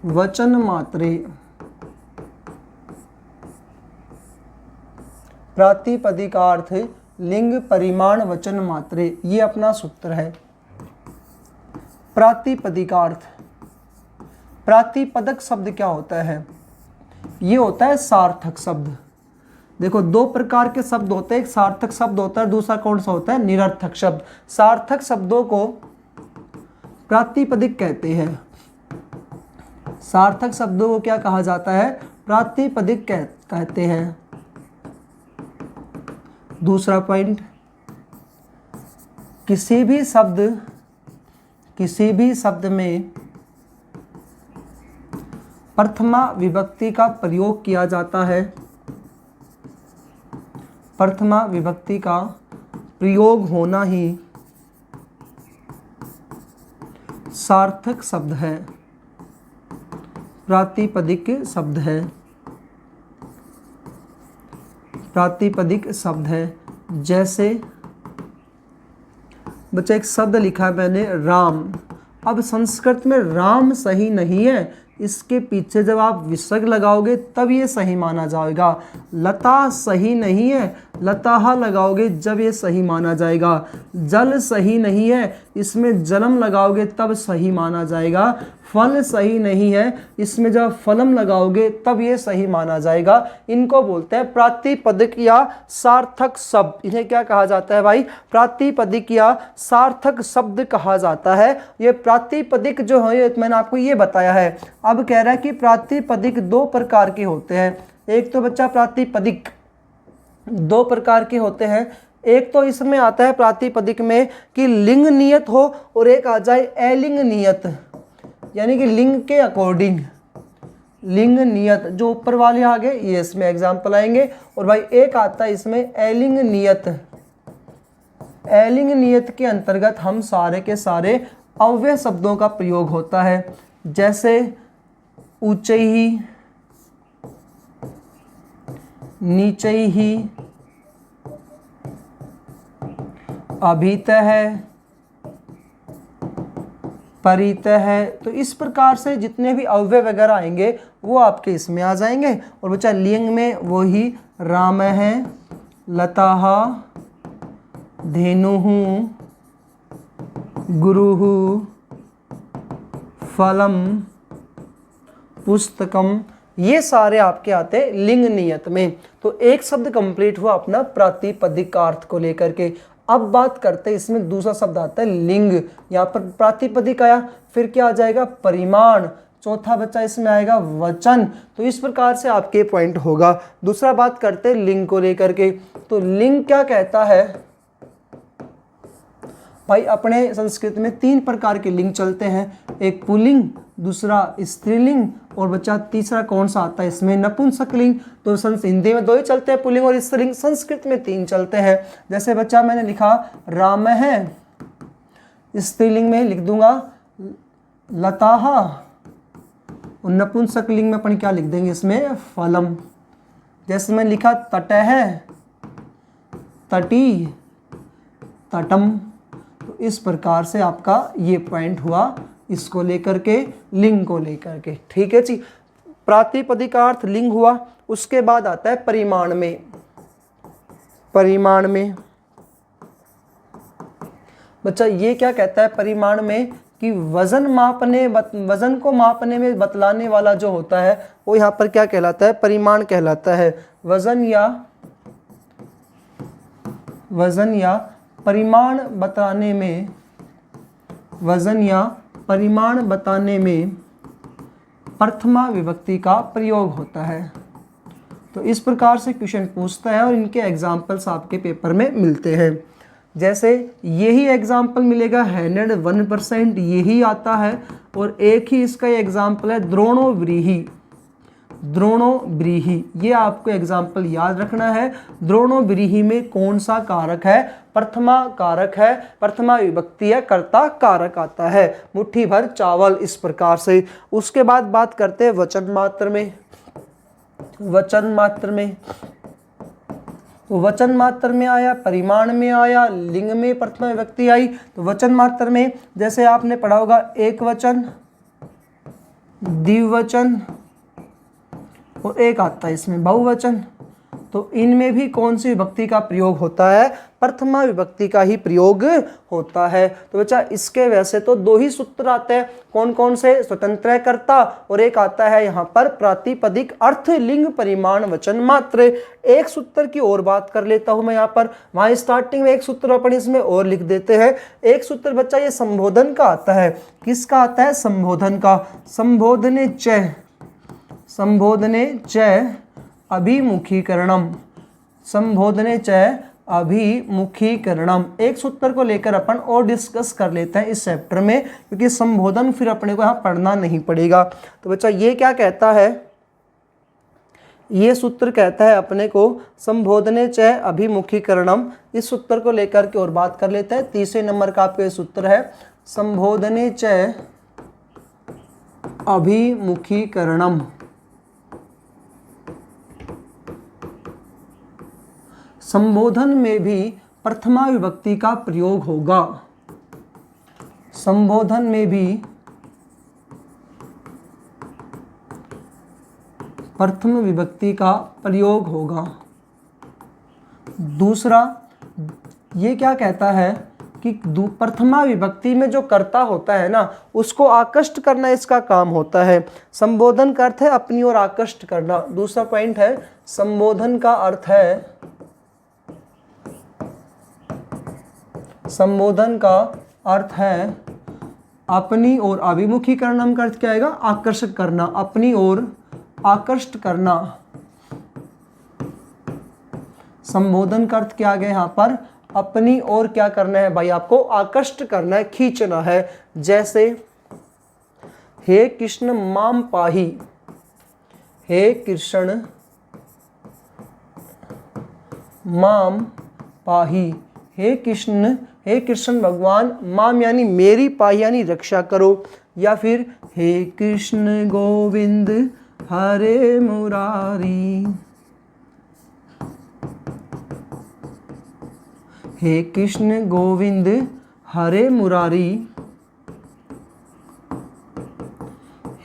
Speaker 1: वचन मात्रे। प्रातिपदिकार्थ लिंग परिमाण वचन मात्रे, ये अपना सूत्र है। प्रातिपदिकार्थ, प्रातिपदक शब्द क्या होता है? ये होता है सार्थक शब्द। देखो दो प्रकार के शब्द होते हैं, एक सार्थक शब्द होता है, दूसरा कौन सा होता है? निरर्थक शब्द। सार्थक शब्दों को प्रातिपदिक कहते हैं। सार्थक शब्दों को क्या कहा जाता है? प्रातिपदिक कहते हैं। दूसरा पॉइंट, किसी भी शब्द में प्रथमा विभक्ति का प्रयोग किया जाता है। प्रथमा विभक्ति का प्रयोग होना ही सार्थक शब्द है, प्रातिपदिक शब्द है, प्रातिपदिक शब्द है। जैसे बच्चा एक शब्द लिखा है मैंने, राम। अब संस्कृत में राम सही नहीं है, इसके पीछे जब आप विसर्ग लगाओगे तब ये सही माना जाएगा। लता सही नहीं है, लताहा लगाओगे जब ये सही माना जाएगा। जल सही नहीं है, इसमें जलम लगाओगे तब सही माना जाएगा। फल सही नहीं है, इसमें जब फलम लगाओगे तब ये सही माना जाएगा। इनको बोलते हैं प्रातिपदिक या सार्थक शब्द। इन्हें क्या कहा जाता है भाई? प्रातिपदिक या सार्थक शब्द कहा जाता है। ये प्रातिपदिक जो है मैंने आपको ये बताया है। अब कह रहा है कि प्रातिपदिक दो प्रकार के होते हैं। एक तो बच्चा प्रातिपदिक दो प्रकार के होते हैं। एक तो इसमें आता है प्रातिपदिक में कि लिंग नियत हो, और एक आ जाए अलिंग नियत, यानी कि लिंग के अकॉर्डिंग। लिंग नियत जो ऊपर वाले आ गए ये इसमें एग्जाम्पल आएंगे। और भाई एक आता है इसमें अलिंग नियत। एलिंग नियत के अंतर्गत हम सारे के सारे अव्यय शब्दों का प्रयोग होता है, जैसे ऊंचैः, नीचैः, अभितः, परितः। तो इस प्रकार से जितने भी अव्यय वगैरह आएंगे वो आपके इसमें आ जाएंगे। और बच्चा लिंग में वही रामः, लताः, धेनुः, गुरुः, फलम, पुस्तकम, ये सारे आपके आते हैं लिंग नियत में। तो एक शब्द कंप्लीट हुआ अपना प्रातिपदिक अर्थ को लेकर के। अब बात करते हैं इसमें दूसरा शब्द आता है लिंग। यहाँ पर प्रातिपदिक आया, फिर क्या आ जाएगा परिमाण, चौथा बच्चा इसमें आएगा वचन। तो इस प्रकार से आपके पॉइंट होगा। दूसरा बात करते हैं लिंग को लेकर के। तो लिंग क्या कहता है भाई, अपने संस्कृत में 3 प्रकार के लिंग चलते हैं, एक पुल्लिंग, दूसरा स्त्रीलिंग और बच्चा तीसरा कौन सा आता है इसमें नपुंसक लिंग। तो हिंदी में 2 ही चलते हैं, पुल्लिंग और स्त्रीलिंग, संस्कृत में 3 चलते हैं। जैसे बच्चा मैंने लिखा राम है, स्त्रीलिंग में लिख दूंगा लताः, और नपुंसक लिंग में अपन क्या लिख देंगे इसमें फलम। जैसे मैं लिखा तट है, तटी, तटम। तो इस प्रकार से आपका ये पॉइंट हुआ इसको लेकर के, लिंग को लेकर के। ठीक है जी, प्रातिपदिकार्थ लिंग हुआ। उसके बाद आता है परिमाण में। परिमाण में बच्चा ये क्या कहता है परिमाण में कि वजन को मापने में बतलाने वाला जो होता है वो यहाँ पर क्या कहलाता है, परिमाण कहलाता है। वजन या परिमाण बताने में, वजन या परिमाण बताने में प्रथमा विभक्ति का प्रयोग होता है। तो इस प्रकार से क्वेश्चन पूछता है और इनके एग्जाम्पल्स आपके पेपर में मिलते हैं। जैसे यही एग्जाम्पल मिलेगा 101%, यही आता है। और एक ही इसका एग्जाम्पल है द्रोणोव्रीहि। द्रोणोव्रीहि, ये आपको एग्जाम्पल याद रखना है। द्रोणोव्रीहि में कौन सा कारक है, प्रथमा कारक है, प्रथमा विभक्ति है, कर्ता कारक आता है। मुट्ठी भर चावल, इस प्रकार से। उसके बाद बात करते हैं वचन मात्र में। वचन मात्र में, वचन मात्र में आया, परिमाण में आया, लिंग में प्रथमा विभक्ति आई। तो वचन मात्र में जैसे आपने पढ़ा होगा एक वचन, द्विवचन और एक आता है इसमें बहुवचन। तो इनमें भी कौन सी विभक्ति का प्रयोग होता है, प्रथमा विभक्ति का ही प्रयोग होता है। तो बच्चा इसके वैसे तो 2 ही सूत्र आते हैं, कौन कौन से, स्वतंत्र कर्ता और एक आता है यहाँ पर प्रातिपदिक अर्थ, लिंग, परिमाण, वचन मात्र। एक सूत्र की और बात कर लेता हूँ मैं यहाँ पर। वहाँ स्टार्टिंग में एक सूत्र अपन इसमें और लिख देते हैं। एक सूत्र बच्चा ये संबोधन का आता है। किसका आता है, संबोधन का। संबोधने च अभिमुखीकरणम, संबोधने च अभिमुखीकरणम। एक सूत्र को लेकर अपन और डिस्कस कर लेते हैं इस चैप्टर में, क्योंकि संबोधन फिर अपने को यहाँ पढ़ना नहीं पड़ेगा। तो बच्चा ये क्या कहता है, ये सूत्र कहता है अपने को संबोधने च अभिमुखीकरणम। इस सूत्र को लेकर के और बात कर लेते हैं। 30 नंबर का आपका सूत्र है संबोधने च अभिमुखीकरणम। संबोधन में भी प्रथमा विभक्ति का प्रयोग होगा। संबोधन में भी प्रथम विभक्ति का प्रयोग होगा। दूसरा ये क्या कहता है कि प्रथमा विभक्ति में जो कर्ता होता है ना, उसको आकृष्ट करना इसका काम होता है। संबोधन का अर्थ है अपनी ओर आकृष्ट करना। दूसरा पॉइंट है संबोधन का अर्थ है, संबोधन का अर्थ है अपनी ओर, अभिमुखीकरणम का अर्थ क्या आएगा, आकर्षक करना, अपनी ओर आकृष्ट करना। संबोधन का अर्थ क्या आ गया यहाँ पर, अपनी ओर क्या करना है भाई, आपको आकृष्ट करना है, खींचना है। जैसे हे कृष्ण माम पाही, हे कृष्ण माम पाही, हे कृष्ण भगवान, माम यानी मेरी, पाहि यानी रक्षा करो, या फिर हे कृष्ण गोविंद हरे मुरारी, हे कृष्ण गोविंद हरे मुरारी,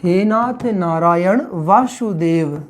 Speaker 1: हे नाथ नारायण वासुदेव।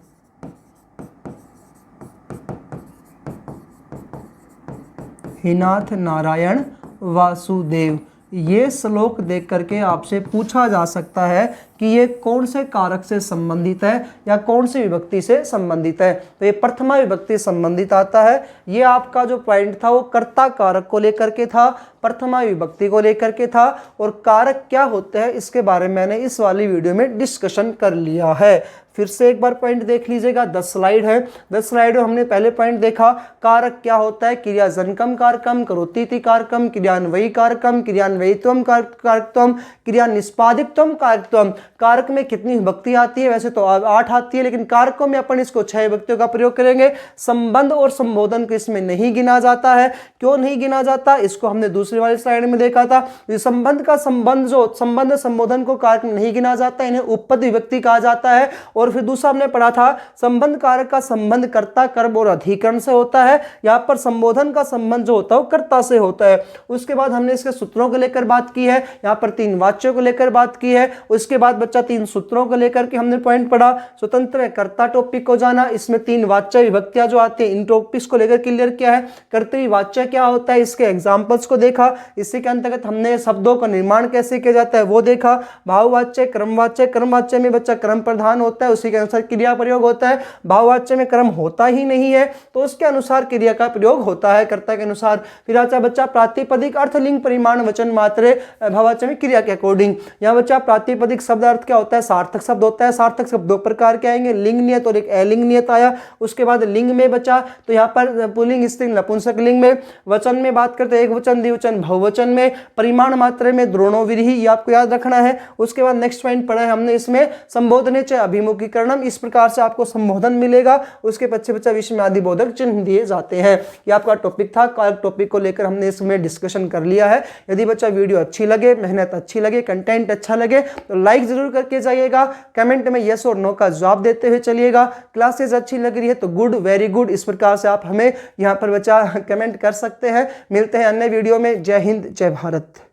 Speaker 1: हे नाथ नारायण वासुदेव। ये श्लोक देख करके आपसे पूछा जा सकता है कि ये कौन से कारक से संबंधित है या कौन सी विभक्ति से संबंधित है। तो ये प्रथमा विभक्ति संबंधित आता है। ये आपका जो पॉइंट था वो कर्ता कारक को लेकर के था, प्रथमा विभक्ति को लेकर के था, और कारक क्या होते हैं इसके बारे में मैंने इस वाली वीडियो में डिस्कशन कर लिया है। फिर से एक बार पॉइंट देख लीजिएगा, 10 स्लाइड है। 10 स्लाइड में हमने पहले पॉइंट देखा कारक क्या होता है, क्रियाजनकम कारकम, करोतीति कारकम, क्रियान्वयी कारकम, क्रियान्वयित्वम कारकत्वम, क्रिया निष्पादित्वम कारकत्वम। कारक में कितनी विभक्ति आती है, वैसे तो 8 आती है, लेकिन कारकों में अपन इसको 6 विभक्तियों का प्रयोग करेंगे। संबंध और संबोधन को इसमें नहीं गिना जाता है। क्यों नहीं गिना जाता, इसको हमने दूसरी वाली स्लाइड में देखा था। संबंध का संबंध जो संबंध संबोधन को कारक में नहीं गिना जाता, इन्हें उपपद विभक्ति कहा जाता है। और फिर दूसरा हमने पढ़ा था संबंध कारक का संबंध कर्ता, कर्म और अधिकरण से होता है। यहां पर संबोधन का संबंध जो होता है वो कर्ता से होता है। उसके बाद हमने इसके सूत्रों को लेकर बात की है, यहां पर 3 वाच्यों को लेकर बात की है। उसके बाद बच्चा 3 सूत्रों को लेकर के हमने पॉइंट पढ़ा। स्वतंत्र कर्ता टॉपिक को जाना, इसमें 3 वाच्य विभक्तियां जो आती हैं इन टॉपिक्स को लेकर क्लियर किया है। कर्तृवाच्य क्या होता है, इसके एग्जांपल्स को देखा। इसी के अंतर्गत हमने शब्दों का निर्माण कैसे किया जाता है वो देखा। भाववाच्य, क्रमवाच्य, क्रमवाच्य में बच्चा क्रम प्रधान होता है, उसी के अनुसार क्रिया प्रयोग होता है। भाववाच्य में क्रम होता ही नहीं है, तो उसके अनुसार क्रिया का प्रयोग होता है कर्ता के अनुसार। फिर आता बच्चा प्रातिपदिक, अर्थलिंग, परिमाण, वचन, मात्रे। भाववाच्य में क्रिया के अकॉर्डिंग। यहाँ बच्चा प्रातिपदिक शब्द अर्थ क्या होता है, सार्थक शब्द होता है। सार्थक शब्द 2 प्रकार के आएंगे, लिंग नियत और एक अलिंग नियत आया। उसके बाद लिंग में बचा तो यहाँ पर पुल्लिंग, स्त्रीलिंग, नपुंसक लिंग में। वचन में बात करते हैं एक वचन, द्विवचन, बहुवचन में। परिमाण मात्रे में द्रोणो विरही, ये आपको याद रखना है। उसके बाद नेक्स्ट पॉइंट पढ़ा है हमने इसमें संबोधने च अभिमुखीकरणम, इस प्रकार से आपको संबोधन मिलेगा। उसके पीछे बच्चा विषय में आदि बोधक चिन्ह दिए जाते हैं। ये आपका टॉपिक था। टॉपिक को लेकर हमने इसमें डिस्कशन कर लिया है। यदि बच्चा वीडियो अच्छी लगे, मेहनत अच्छी लगे, कंटेंट अच्छा लगे तो लाइक जरूर करके जाइएगा। कमेंट में यस और नो का जवाब देते हुए चलिएगा। क्लासेस अच्छी लग रही है तो गुड, वेरी गुड, इस प्रकार से आप हमें यहाँ पर बच्चा कमेंट कर सकते हैं। मिलते हैं अन्य वीडियो में। जय हिंद, जय भारत।